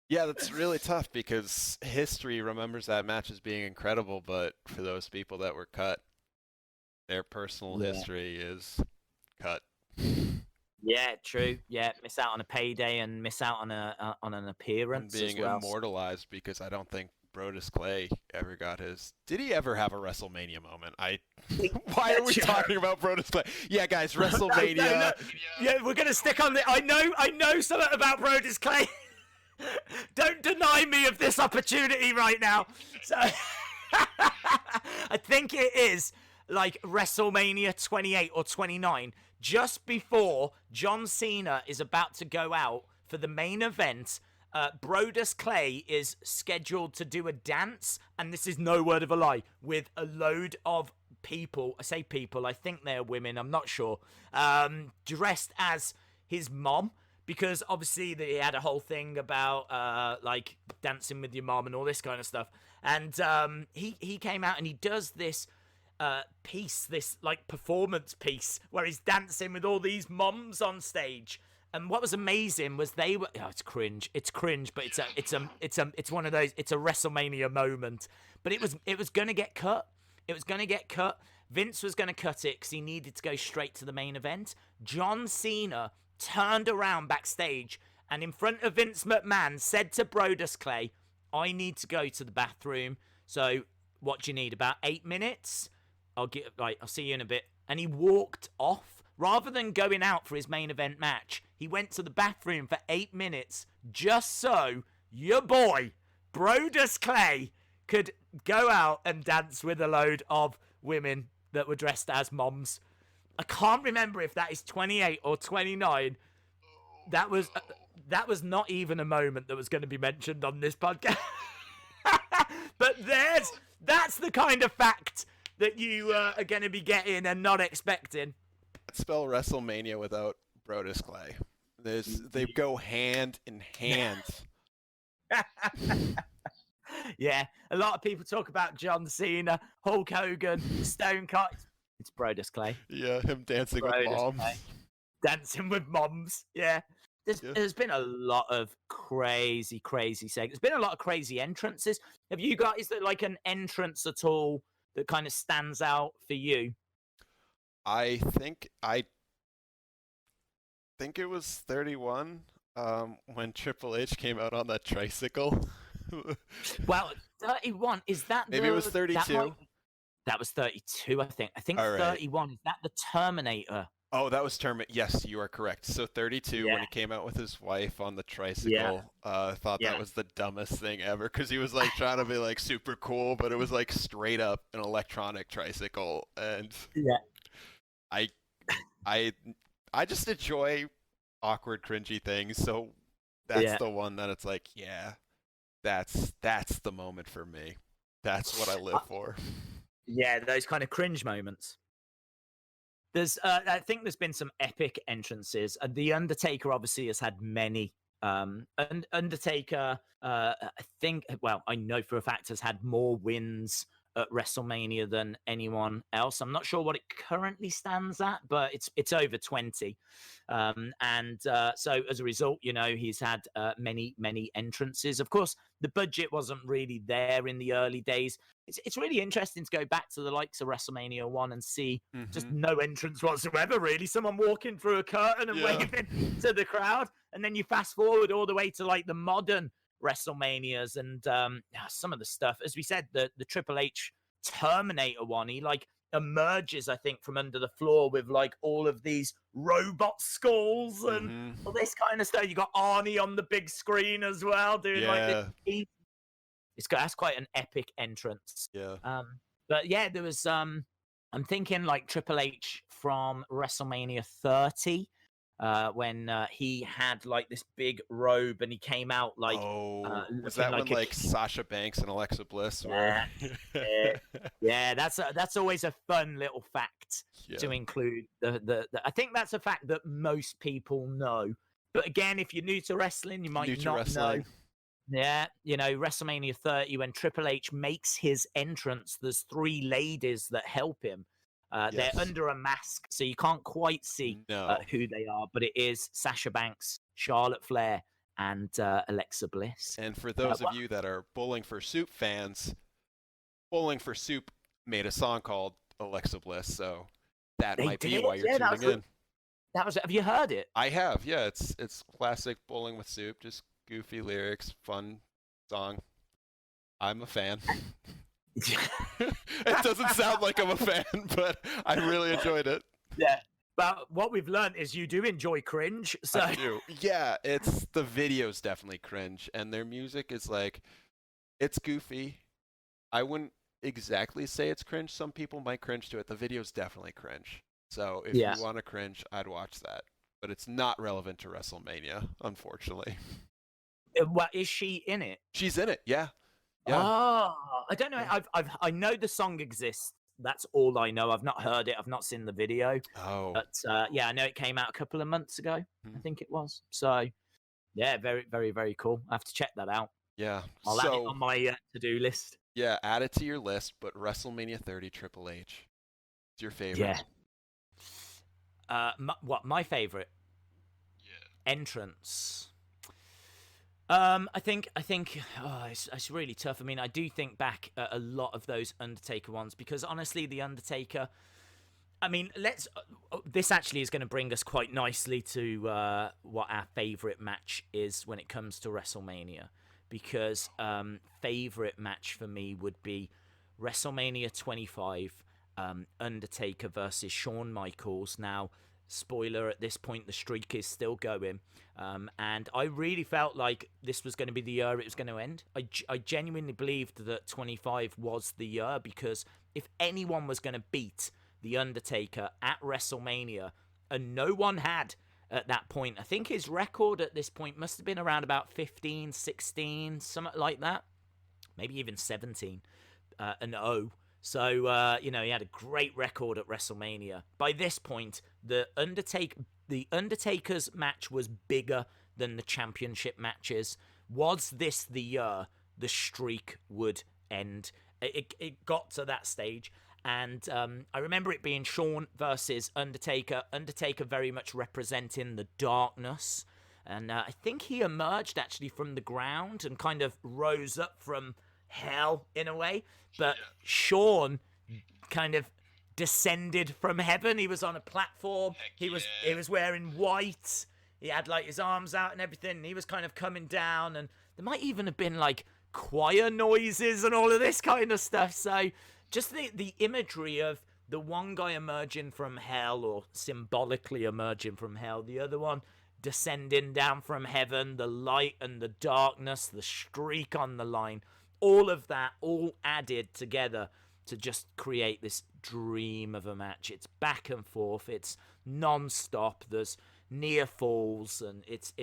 Yeah, that's really tough because history remembers that match as being incredible, but for those people that were cut, their personal history is cut. Yeah, true. Yeah, miss out on a payday and miss out on an appearance And being as well. immortalized, because I don't think Brodus Clay ever got his... Did he ever have a WrestleMania moment? Why are we talking about Brodus Clay? Yeah, guys, WrestleMania. No. Yeah, we're gonna stick on the... I know something about Brodus Clay. Don't deny me of this opportunity right now. So I think it is like WrestleMania 28 or 29, just before John Cena is about to go out for the main event. Brodus Clay is scheduled to do a dance, and this is no word of a lie, with a load of people. I say people, I think they're women, I'm not sure. Dressed as his mom, because obviously they had a whole thing about like dancing with your mom and all this kind of stuff. And he came out and he does this piece, this like performance piece, where he's dancing with all these moms on stage. And what was amazing was they were... Oh, it's cringe, but it's one of those... It's a WrestleMania moment. But it was going to get cut. Vince was going to cut it because he needed to go straight to the main event. John Cena turned around backstage and in front of Vince McMahon said to Brodus Clay, I need to go to the bathroom. So what do you need? About 8 minutes? I'll see you in a bit. And he walked off. Rather than going out for his main event match, he went to the bathroom for 8 minutes just so your boy, Brodus Clay, could go out and dance with a load of women that were dressed as moms. I can't remember if that is 28 or 29. That was not even a moment that was going to be mentioned on this podcast. But that's the kind of fact that you are going to be getting and not expecting. Spell WrestleMania without Brodus Clay. They go hand in hand. Yeah, a lot of people talk about John Cena, Hulk Hogan, Stone Cold. It's Brodus Clay. Yeah, him dancing with moms. Dancing with moms, yeah. There's been a lot of crazy segments. There's been a lot of crazy entrances. Have you got... Is there like an entrance at all that kind of stands out for you? I think think it was 31 when Triple H came out on that tricycle. Well, 31, is that Maybe it was that might 32. that was 32, I think. I think All right. 31, is that the Terminator? Oh, that was Yes, you are correct. So 32, when Yeah. he came out with his wife on the Yeah. tricycle, I thought that Yeah. was the dumbest thing ever because he was like trying to be like super cool, but it was like straight up an electronic tricycle, and Yeah. I, I, I just enjoy awkward, cringy things. So that's Yeah. the one that it's like, yeah, that's the moment for me. That's what I live for. Yeah, those kind of cringe moments. I think there's been some epic entrances. The Undertaker obviously has had many. And Undertaker, I think, well, I know for a fact has had more wins at WrestleMania than anyone else. I'm not sure what it currently stands at, but it's over 20. So as a result, he's had many entrances. Of course, the budget wasn't really there in the early days. It's really interesting to go back to the likes of WrestleMania 1 and see just no entrance whatsoever, really. Someone walking through a curtain and waving to the crowd. And then you fast forward all the way to like the modern WrestleManias and some of the stuff. As we said, the Triple H Terminator one, he like emerges, I think, from under the floor with like all of these robot skulls and all this kind of stuff. You got Arnie on the big screen as well, doing like the that's quite an epic entrance. Yeah. But yeah, there was I'm thinking like Triple H from WrestleMania 30, when he had like this big robe and he came out like was that like when like Sasha Banks and Alexa Bliss were? Yeah, that's always a fun little fact to include. The I think that's a fact that most people know. But again, if you're new to wrestling, you might not know. Yeah, WrestleMania 30, when Triple H makes his entrance, there's three ladies that help him. They're under a mask, so you can't quite see who they are, but it is Sasha Banks, Charlotte Flair, and Alexa Bliss. And for those of you that are Bowling for Soup fans, Bowling for Soup made a song called Alexa Bliss, so that might be why you're tuning in. Have you heard it? I have, yeah. It's classic Bowling with Soup, just goofy lyrics, fun song. I'm a fan. It doesn't sound like I'm a fan, but I really enjoyed it. Yeah. But what we've learned is you do enjoy cringe. So I do. Yeah, the video's definitely cringe, and their music is like, it's goofy. I wouldn't exactly say it's cringe. Some people might cringe to it. The video's definitely cringe. So if you want to cringe, I'd watch that. But it's not relevant to WrestleMania, unfortunately. What is she in it? She's in it, yeah. Oh, I don't know. I know the song exists. That's all I know. I've not heard it. I've not seen the video. Oh. But I know it came out a couple of months ago. I think it was. So yeah, very, very, very cool. I have to check that out. Yeah. I'll add it on my to-do list. Yeah, add it to your list, but WrestleMania 30 Triple H. It's your favorite. Yeah. My favorite? Yeah. Entrance. I think it's really tough. I mean, I do think back at a lot of those Undertaker ones because honestly, the Undertaker. I mean, this actually is going to bring us quite nicely to what our favorite match is when it comes to WrestleMania. Because favorite match for me would be WrestleMania 25, Undertaker versus Shawn Michaels. Now, spoiler, at this point, the streak is still going. And I really felt like this was going to be the year it was going to end. I genuinely believed that 25 was the year because if anyone was going to beat The Undertaker at WrestleMania, and no one had at that point, I think his record at this point must have been around about 15, 16, something like that. Maybe even 17 and 0. So, he had a great record at WrestleMania. By this point, the Undertaker's match was bigger than the championship matches. Was this the year the streak would end? It got to that stage. And I remember it being Shawn versus Undertaker. Undertaker very much representing the darkness. And I think he emerged actually from the ground and kind of rose up from hell in a way. But Shawn kind of descended from heaven. He was on a platform. He was wearing white. He had like his arms out and everything. And he was kind of coming down, and there might even have been like choir noises and all of this kind of stuff. So just the imagery of the one guy emerging from hell, or symbolically emerging from hell, the other one descending down from heaven, the light and the darkness, the streak on the line, all of that all added together to just create this dream of a match. It's back and forth, it's non-stop, there's near falls, and it's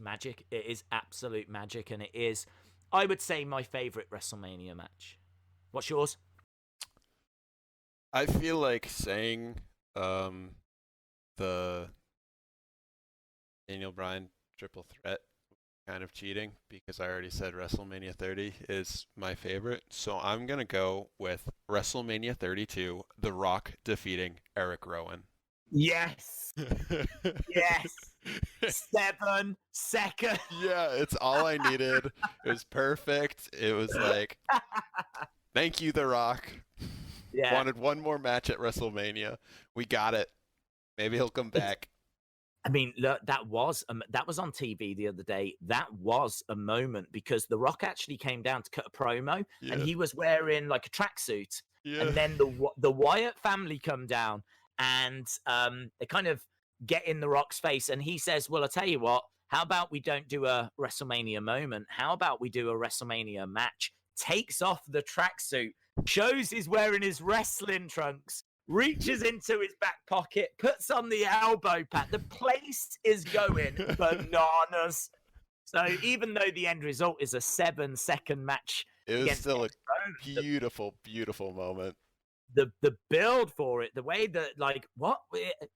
magic. It is absolute magic, and it is, I would say, my favorite WrestleMania match. What's yours? I feel like saying the Daniel Bryan triple threat kind of cheating, because I already said WrestleMania 30 is my favorite. So I'm going to go with WrestleMania 32, The Rock defeating Eric Rowan. Yes. Yes. 7 seconds. Yeah, it's all I needed. It was perfect. It was like, thank you, The Rock. Yeah. Wanted one more match at WrestleMania. We got it. Maybe he'll come back. I mean, look, that was on TV the other day. That was a moment, because The Rock actually came down to cut a promo, and he was wearing like a tracksuit. Yeah. And then the Wyatt family come down, and they kind of get in The Rock's face, and he says, "Well, I'll tell you what. How about we don't do a WrestleMania moment? How about we do a WrestleMania match?" Takes off the tracksuit, shows he's wearing his wrestling trunks, reaches into his back pocket, puts on the elbow pad. The place is going bananas. So even though the end result is a 7-second match, it was still a beautiful, beautiful moment. The build for it, the way that, like, what,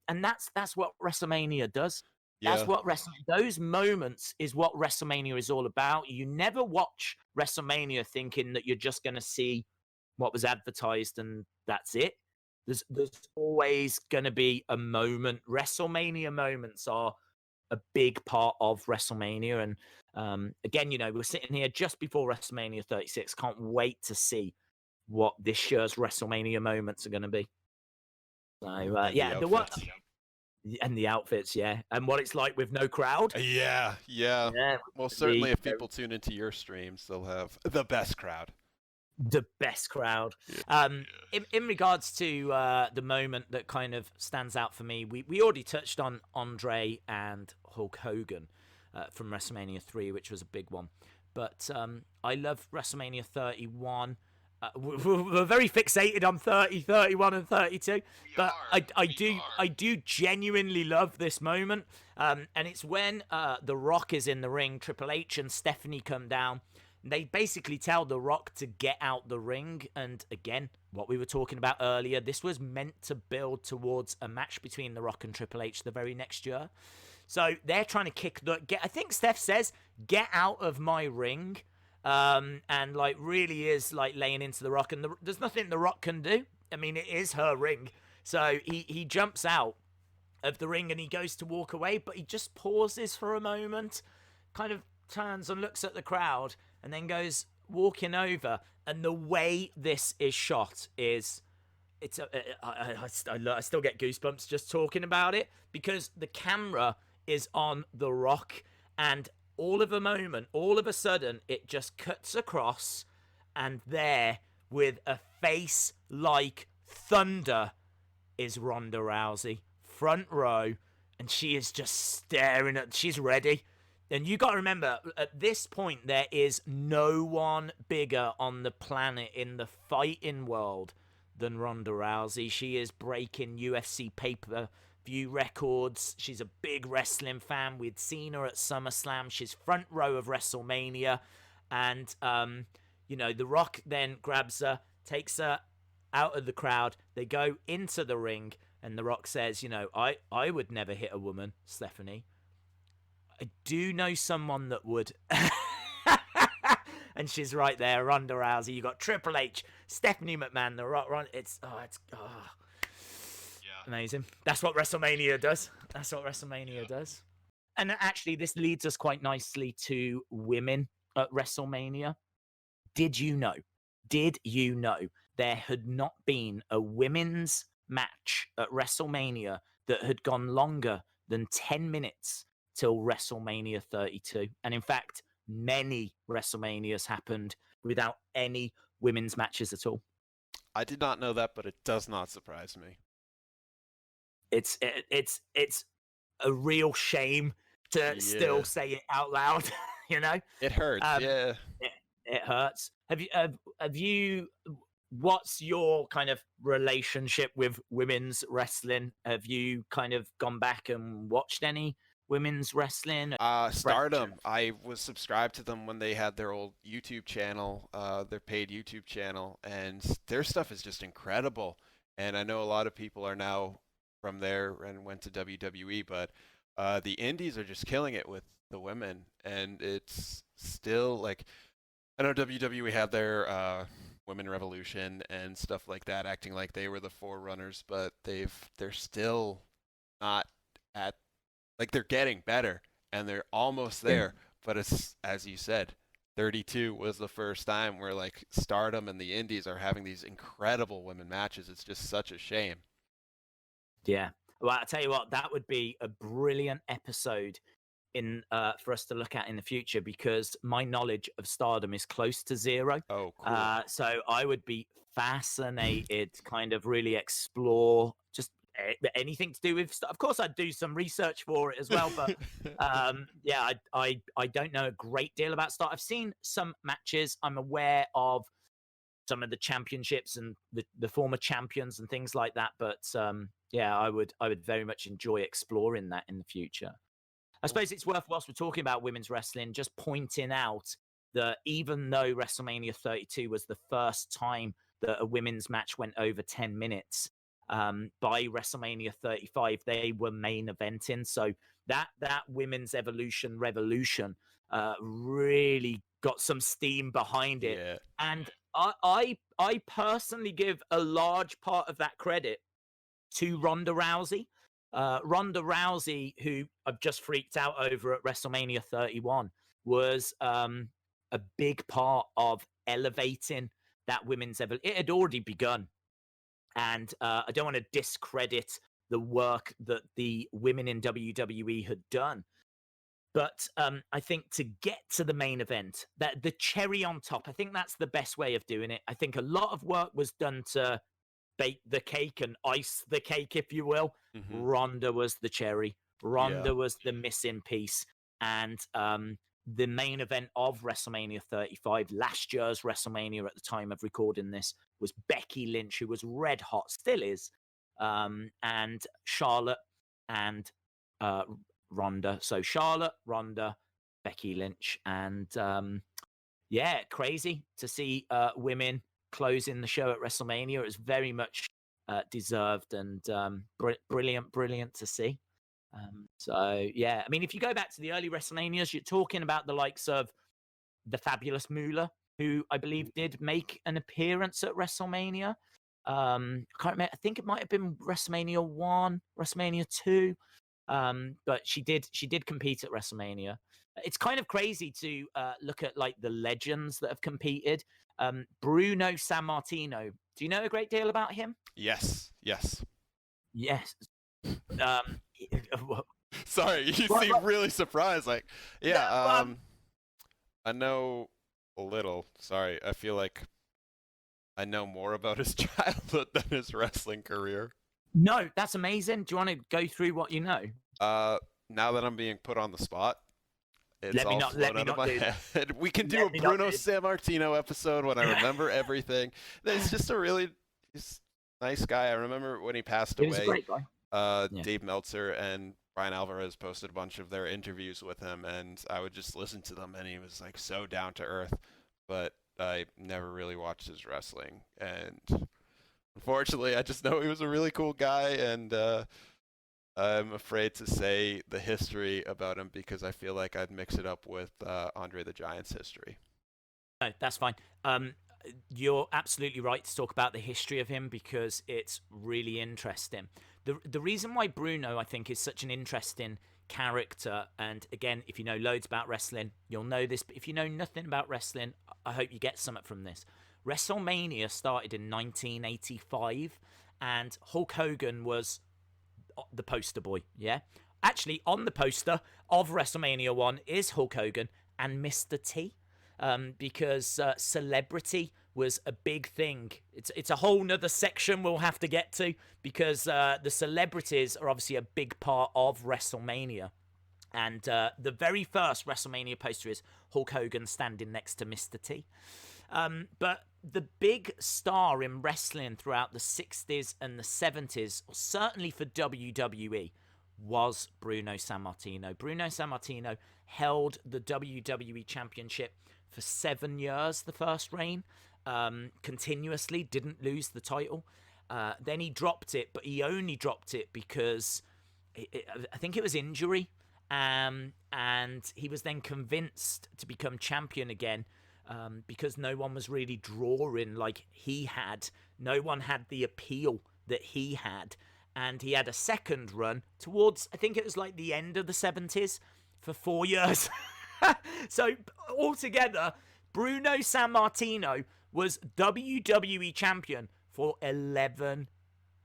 and that's what WrestleMania does. That's what those moments is what WrestleMania is all about. You never watch WrestleMania thinking that you're just going to see what was advertised and that's it. There's always going to be a moment. WrestleMania moments are a big part of WrestleMania. And again, you know, we're sitting here just before WrestleMania 36. Can't wait to see what this year's WrestleMania moments are going to be. So, yeah, the one. And the outfits, yeah. And what it's like with no crowd. Yeah. Well, certainly if people tune into your streams, they'll have the best crowd. The best crowd. In regards to the moment that kind of stands out for me, we already touched on Andre and Hulk Hogan from WrestleMania 3, which was a big one. But I love WrestleMania 31. We're very fixated on 30, 31, and 32, but I do genuinely love this moment, and it's when The Rock is in the ring. Triple H and Stephanie come down. They basically tell The Rock to get out the ring, and again, what we were talking about earlier, this was meant to build towards a match between The Rock and Triple H the very next year. So they're trying to I think Steph says, "Get out of my ring." And like really is like laying into The Rock, and there's nothing The Rock can do. I mean, it is her ring. So he jumps out of the ring and he goes to walk away, but he just pauses for a moment, kind of turns and looks at the crowd, and then goes walking over. And the way this is shot is, I still get goosebumps just talking about it, because the camera is on The Rock, and all of a sudden, it just cuts across, and there, with a face like thunder, is Ronda Rousey, front row, and she is just staring she's ready. And you got to remember, at this point, there is no one bigger on the planet in the fighting world than Ronda Rousey. She is breaking UFC pay-per-view records. She's a big wrestling fan. We'd seen her at SummerSlam. She's front row of WrestleMania. And, you know, The Rock then grabs her, takes her out of the crowd. They go into the ring, and The Rock says, you know, I would never hit a woman, Stephanie. I do know someone that would. And she's right there, Ronda Rousey. You got Triple H, Stephanie McMahon, The Rock. It's amazing. That's what WrestleMania does. And actually, this leads us quite nicely to women at WrestleMania. Did you know there had not been a women's match at WrestleMania that had gone longer than 10 minutes till WrestleMania 32. And in fact, many WrestleManias happened without any women's matches at all. I did not know that, but it does not surprise me. It's a real shame to still say it out loud. You know, it hurts. Yeah, it hurts. Have you? What's your kind of relationship with women's wrestling? Have you kind of gone back and watched any women's wrestling? Stardom. I was subscribed to them when they had their old YouTube channel, their paid YouTube channel, and their stuff is just incredible. And I know a lot of people are now from there and went to WWE, but the indies are just killing it with the women, and it's still like, I know WWE had their Women Revolution and stuff like that, acting like they were the forerunners, but they're still not at, like, they're getting better and they're almost there. But it's, as you said, 32 was the first time where like Stardom and the indies are having these incredible women matches. It's just such a shame. Yeah. Well, I'll tell you what, that would be a brilliant episode in for us to look at in the future, because my knowledge of Stardom is close to zero. Oh, cool. So I would be fascinated to kind of really explore just anything to do with. Of course, I'd do some research for it as well, but yeah, I don't know a great deal about Stardom. I've seen some matches. I'm aware of some of the championships and the former champions and things like that. But yeah, I would very much enjoy exploring that in the future. I suppose it's worth, whilst we're talking about women's wrestling, just pointing out that even though WrestleMania 32 was the first time that a women's match went over 10 minutes, by WrestleMania 35, they were main eventing. So that women's revolution really got some steam behind it. Yeah. And I personally give a large part of that credit to Ronda Rousey. Ronda Rousey, who I've just freaked out over at WrestleMania 31, was a big part of elevating that women's evolution. It had already begun. And I don't want to discredit the work that the women in WWE had done. But I think to get to the main event, that the cherry on top, I think that's the best way of doing it. I think a lot of work was done to bake the cake and ice the cake, if you will. Mm-hmm. Ronda was the cherry. Ronda was the missing piece. And the main event of WrestleMania 35, last year's WrestleMania at the time of recording this, was Becky Lynch, who was red hot, still is, and Charlotte and Ronda. So Charlotte, Ronda, Becky Lynch. And yeah, crazy to see women closing the show at WrestleMania. It was very much deserved and brilliant to see. So yeah, I mean, if you go back to the early WrestleManias, you're talking about the likes of the Fabulous Moolah, who I believe did make an appearance at WrestleMania. I can't remember. I think it might have been WrestleMania 1, WrestleMania 2. But she did compete at WrestleMania. It's kind of crazy to look at like the legends that have competed. Bruno Sammartino. Do you know a great deal about him? Yes. Sorry, you seem really surprised. Like, yeah, I know a little. Sorry, I feel like I know more about his childhood than his wrestling career. No, that's amazing. Do you want to go through what you know? Now that I'm being put on the spot, it's let me all not flown out of my head. We can do a Bruno Sammartino episode when I remember everything. He's just a really nice guy. I remember when he passed away. He was a great guy. Dave Meltzer and Brian Alvarez posted a bunch of their interviews with him, and I would just listen to them, and he was like so down to earth. But I never really watched his wrestling, and unfortunately, I just know he was a really cool guy, and I'm afraid to say the history about him because I feel like I'd mix it up with Andre the Giant's history. No, that's fine. You're absolutely right to talk about the history of him because it's really interesting. The reason why Bruno, I think, is such an interesting character, and again, if you know loads about wrestling, you'll know this, but if you know nothing about wrestling, I hope you get something from this. WrestleMania started in 1985, and Hulk Hogan was the poster boy, yeah? Actually, on the poster of WrestleMania 1 is Hulk Hogan and Mr. T, because celebrity was a big thing. It's a whole nother section we'll have to get to, because the celebrities are obviously a big part of WrestleMania. And the very first WrestleMania poster is Hulk Hogan standing next to Mr. T. But the big star in wrestling throughout the 60s and the 70s, certainly for WWE, was Bruno Sammartino. Bruno Sammartino held the WWE Championship for 7 years, the first reign, continuously, didn't lose the title. Then he dropped it, but he only dropped it because I think it was injury. And he was then convinced to become champion again, because no one was really drawing like he had. No one had the appeal that he had. And he had a second run towards, I think it was like the end of the 70s, for 4 years. So altogether, Bruno Sammartino was WWE champion for 11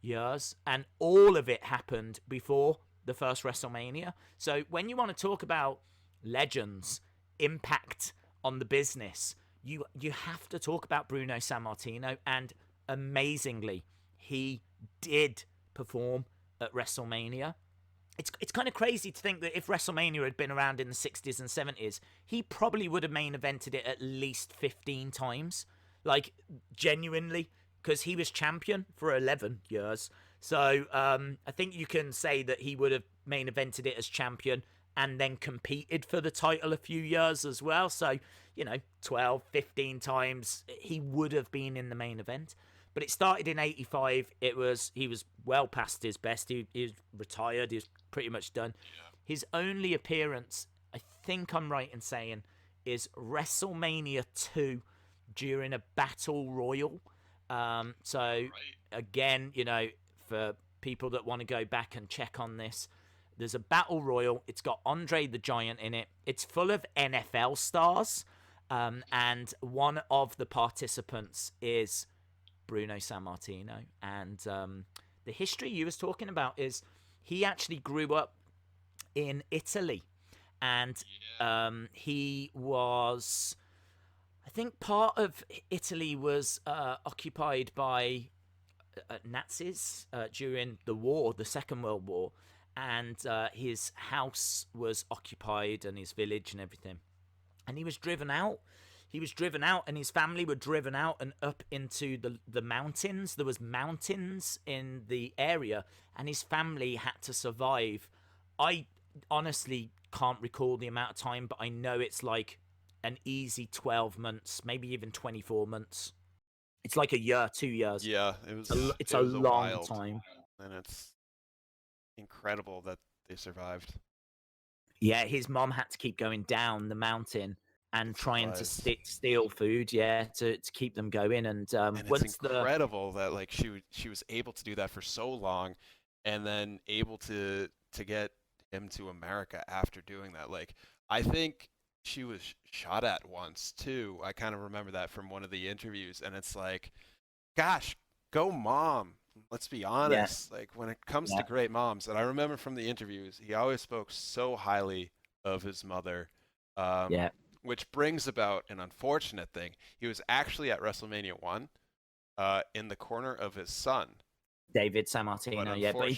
years. And all of it happened before the first WrestleMania. So when you want to talk about legends, impact on the business, you have to talk about Bruno Sammartino. And amazingly, he did perform at WrestleMania. It's kind of crazy to think that if WrestleMania had been around in the 60s and 70s, he probably would have main evented it at least 15 times. Like, genuinely, because he was champion for 11 years. So I think you can say that he would have main evented it as champion and then competed for the title a few years as well. So, 12, 15 times he would have been in the main event. But it started in 85. He was well past his best. He was retired. He was pretty much done. Yeah. His only appearance, I think I'm right in saying, is WrestleMania 2 during a Battle Royal. Again, for people that want to go back and check on this, there's a Battle Royal. It's got Andre the Giant in it. It's full of NFL stars. And one of the participants is Bruno Sammartino. And the history you was talking about is he actually grew up in Italy. And he was, I think part of Italy was occupied by Nazis during the war, the Second World War. And his house was occupied and his village and everything. And he was driven out. And his family were driven out and up into the mountains. There was mountains in the area, and his family had to survive. I honestly can't recall the amount of time, but I know it's like an easy 12 months, maybe even 24 months. It's like a year, 2 years. Yeah, it's a long time. And it's incredible that they survived. Yeah, his mom had to keep going down the mountain and trying to steal food, to keep them going. And it's incredible that like she was able to do that for so long, and then able to get him to America after doing that. Like, I think she was shot at once too. I kind of remember that from one of the interviews, and it's like, gosh, go mom. Let's be honest. Yeah. Like, when it comes to great moms, and I remember from the interviews, he always spoke so highly of his mother. Which brings about an unfortunate thing. He was actually at WrestleMania 1 in the corner of his son, David Sammartino. But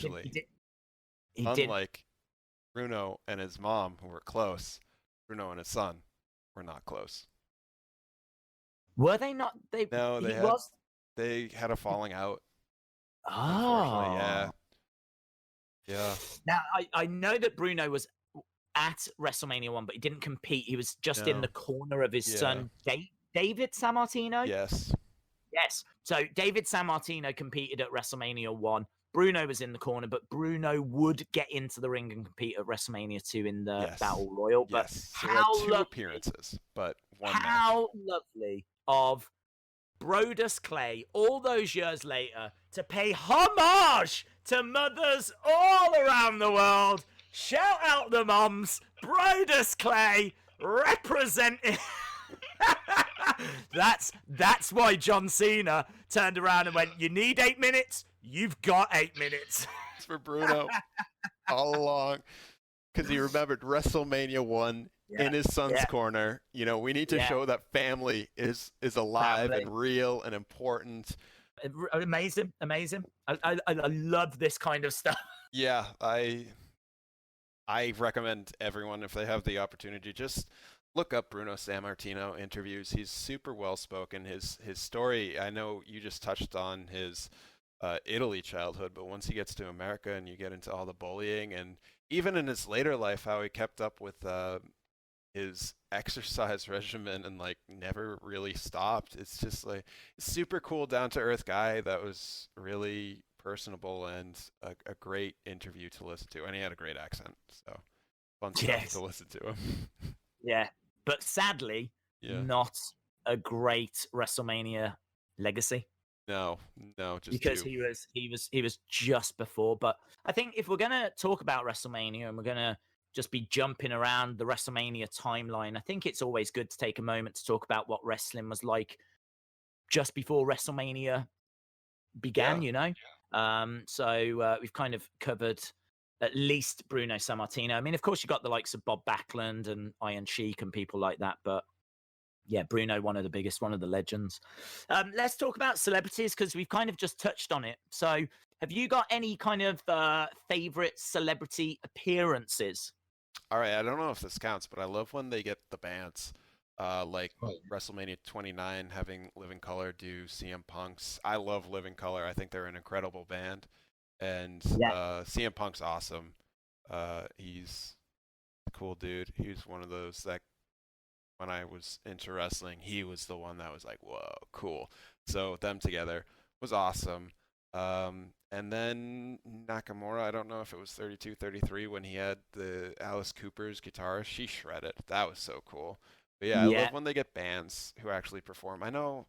he unlike Bruno and his mom, who were close, Bruno and his son were not close. Were they not? They had a falling out. Oh. Yeah. Now, I know that Bruno was at WrestleMania 1, but he didn't compete. He was just in the corner of his son, David Sammartino? Yes. So David Sammartino competed at WrestleMania 1. Bruno was in the corner, but Bruno would get into the ring and compete at WrestleMania 2 in the Battle Royal. But so he had two appearances, but one match. How lovely of Brodus Clay, all those years later, to pay homage to mothers all around the world. Shout out the moms, Brodus Clay representing That's why John Cena turned around and went, "You need 8 minutes. You've got 8 minutes." It's for Bruno all along, because he remembered WrestleMania 1 in his son's corner. You know, we need to show that family is alive and real and important. Amazing. I love this kind of stuff. Yeah, I recommend everyone, if they have the opportunity, just look up Bruno Sammartino interviews. He's super well spoken. His story, I know you just touched on his Italy childhood, but once he gets to America and you get into all the bullying, and even in his later life, how he kept up with his exercise regimen and like never really stopped. It's just like a super cool, down to earth guy that was really personable and a great interview to listen to. And he had a great accent, so fun stuff to listen to him. Yeah, but sadly, not a great WrestleMania legacy. No, just because he was just before. But I think if we're gonna talk about WrestleMania and we're gonna just be jumping around the WrestleMania timeline, I think it's always good to take a moment to talk about what wrestling was like just before WrestleMania began. You know, so we've kind of covered at least Bruno Sammartino. I mean, of course, you got the likes of Bob Backlund and Iron Sheik and people like that, but yeah, Bruno, one of the biggest, one of the legends. Let's talk about celebrities, because we've kind of just touched on it. So have you got any kind of favorite celebrity appearances? All right, I don't know if this counts, but I love when they get the bands. Like WrestleMania 29 having Living Colour do CM Punk's. I love Living Colour. I think they're an incredible band. And CM Punk's awesome. He's a cool dude. He's one of those that, when I was into wrestling, he was the one that was like, whoa, cool. So them together was awesome. And then Nakamura, I don't know if it was 32, 33 when he had the Alice Cooper's guitar. She shredded. That was so cool. But yeah, I love when they get bands who actually perform. I know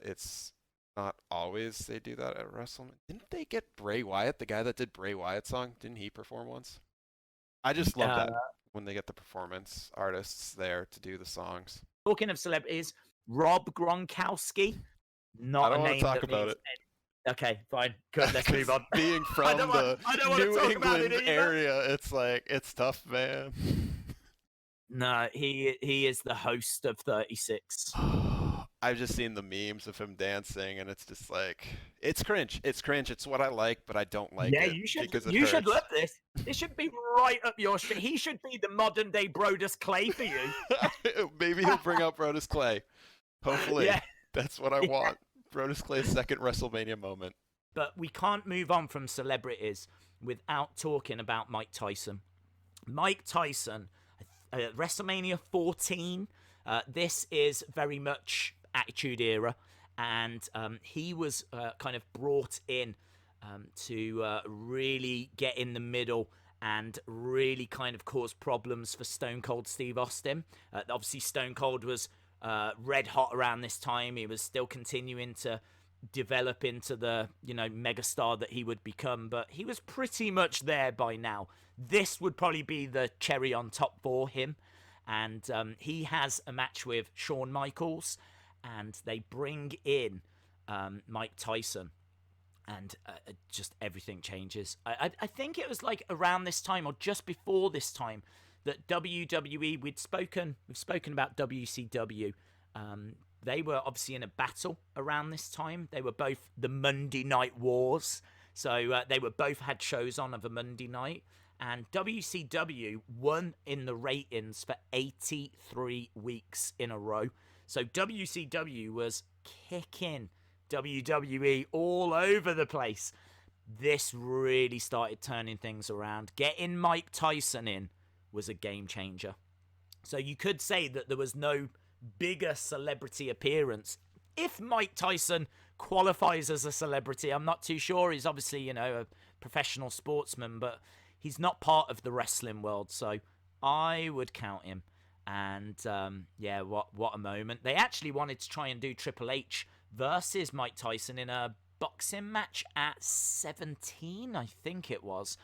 it's not always they do that at WrestleMania. Didn't they get Bray Wyatt, the guy that did Bray Wyatt's song? Didn't he perform once? I just love that when they get the performance artists there to do the songs. Talking of celebrities, Rob Gronkowski. Not I don't a want name to talk about it. Okay, fine. Good, let's move on. Being from the New England area, it's like, it's tough, man. No, he is the host of 36. I've just seen the memes of him dancing, and it's just like, it's cringe. It's cringe. It's what I like, but I don't like it. Yeah, you should love this. This should be right up your street. He should be the modern day Brodus Clay for you. Maybe he'll bring out Brodus Clay. Hopefully. Yeah. That's what I want. Brodus Clay's second WrestleMania moment. But we can't move on from celebrities without talking about Mike Tyson. Mike Tyson, WrestleMania 14. This is very much Attitude Era, and he was kind of brought in to really get in the middle and really kind of cause problems for Stone Cold Steve Austin. Obviously, Stone Cold was red hot around this time. He was still continuing to develop into the, megastar that he would become, but he was pretty much there by now. This would probably be the cherry on top for him. And he has a match with Shawn Michaels, and they bring in Mike Tyson, and just everything changes. I think it was like around this time or just before this time that WWE, we've spoken about WCW. They were obviously in a battle around this time. They were both the Monday Night Wars, so they were both had shows on of a Monday night. And WCW won in the ratings for 83 weeks in a row. So WCW was kicking WWE all over the place. This really started turning things around. Getting Mike Tyson in was a game changer. So you could say that there was no bigger celebrity appearance. If Mike Tyson qualifies as a celebrity, I'm not too sure. He's obviously, a professional sportsman, but he's not part of the wrestling world, so I would count him. And what a moment. They actually wanted to try and do Triple H versus Mike Tyson in a boxing match at 17, I think it was.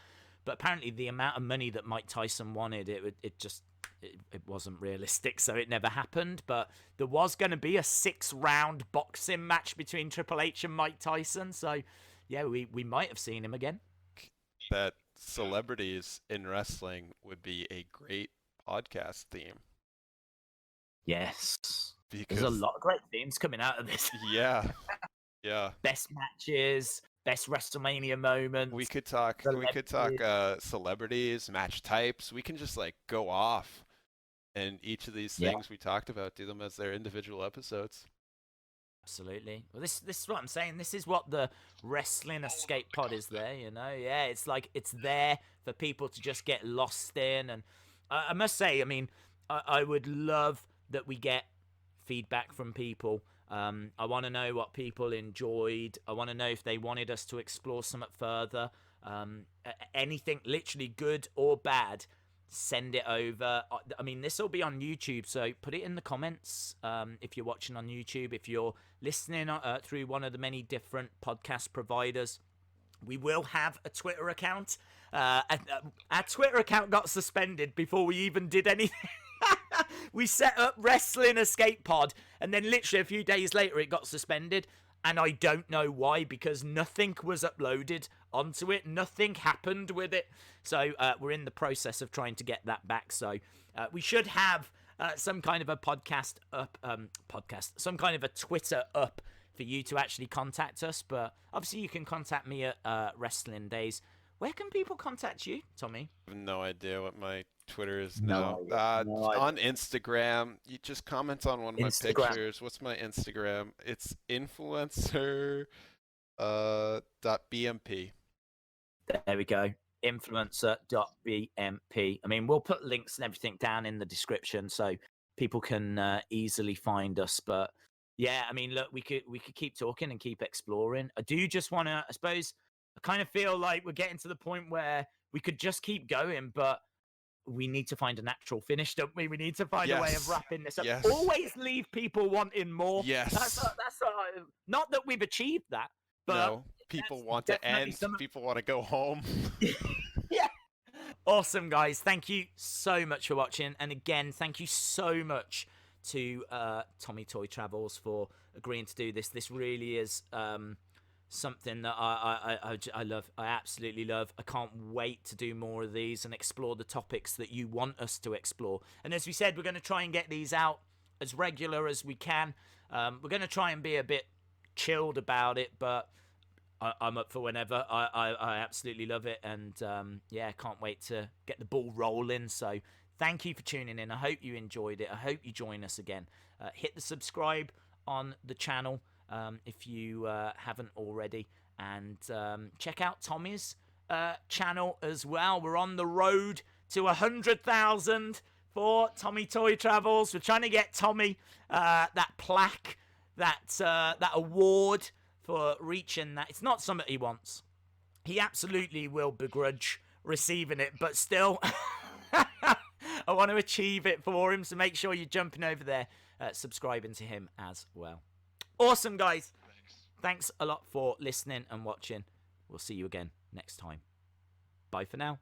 But apparently the amount of money that Mike Tyson wanted, it just it wasn't realistic, so it never happened. But there was going to be a 6-round boxing match between Triple H and Mike Tyson. So, yeah, we might have seen him again. That celebrities in wrestling would be a great podcast theme. Yes. Because there's a lot of great themes coming out of this. Yeah. Best matches, best WrestleMania moments. We could talk celebrities, match types. We can just like go off, and each of these things we talked about, do them as their individual episodes. Absolutely. Well, this is what I'm saying. This is what the Wrestling Escape Pod is there, you know? Yeah, it's like it's there for people to just get lost in. And I must say, I mean, I would love that we get feedback from people. I want to know what people enjoyed. I want to know if they wanted us to explore something further. Anything literally good or bad, send it over. I mean, this will be on YouTube, so put it in the comments if you're watching on YouTube. If you're listening through one of the many different podcast providers, we will have a Twitter account. Our Twitter account got suspended before we even did anything. We set up Wrestling Escape Pod, and then literally a few days later it got suspended, and I don't know why, because nothing was uploaded onto it. Nothing happened with it. So we're in the process of trying to get that back. So we should have some kind of a some kind of a Twitter up for you to actually contact us. But obviously you can contact me at Wrestling Daze. Where can people contact you, Tommy? I have no idea what my Twitter is now. On Instagram, you just comment on one of my pictures. What's my Instagram? It's influencer .bmp. There we go. Influencer.bmp. I mean, we'll put links and everything down in the description so people can easily find us. But yeah, I mean, look, we could keep talking and keep exploring. I do just want to, I suppose, I kind of feel like we're getting to the point where we could just keep going, but we need to find a natural finish, don't we? We need to find a way of wrapping this up. Yes. Always leave people wanting more. Yes. That's not that we've achieved that, but no, people want to end. People want to go home. Yeah. Awesome, guys. Thank you so much for watching. And again, thank you so much to Tommy Toy Travels for agreeing to do this. This really is something that I love. I absolutely love. I can't wait to do more of these and explore the topics that you want us to explore. And as we said, we're going to try and get these out as regular as we can. We're going to try and be a bit chilled about it, but I'm up for whenever. I absolutely love it, and yeah, can't wait to get the ball rolling. So thank you for tuning in. I hope you enjoyed it. I hope you join us again. Hit the subscribe on the channel if you haven't already, and check out Tommy's channel as well. We're on the road to 100,000 for Tommy Toy Travels. We're trying to get Tommy that plaque, that award for reaching that. It's not something he wants. He absolutely will begrudge receiving it, but still I want to achieve it for him, so make sure you're jumping over there, subscribing to him as well. Awesome, guys. Thanks a lot for listening and watching. We'll see you again next time. Bye for now.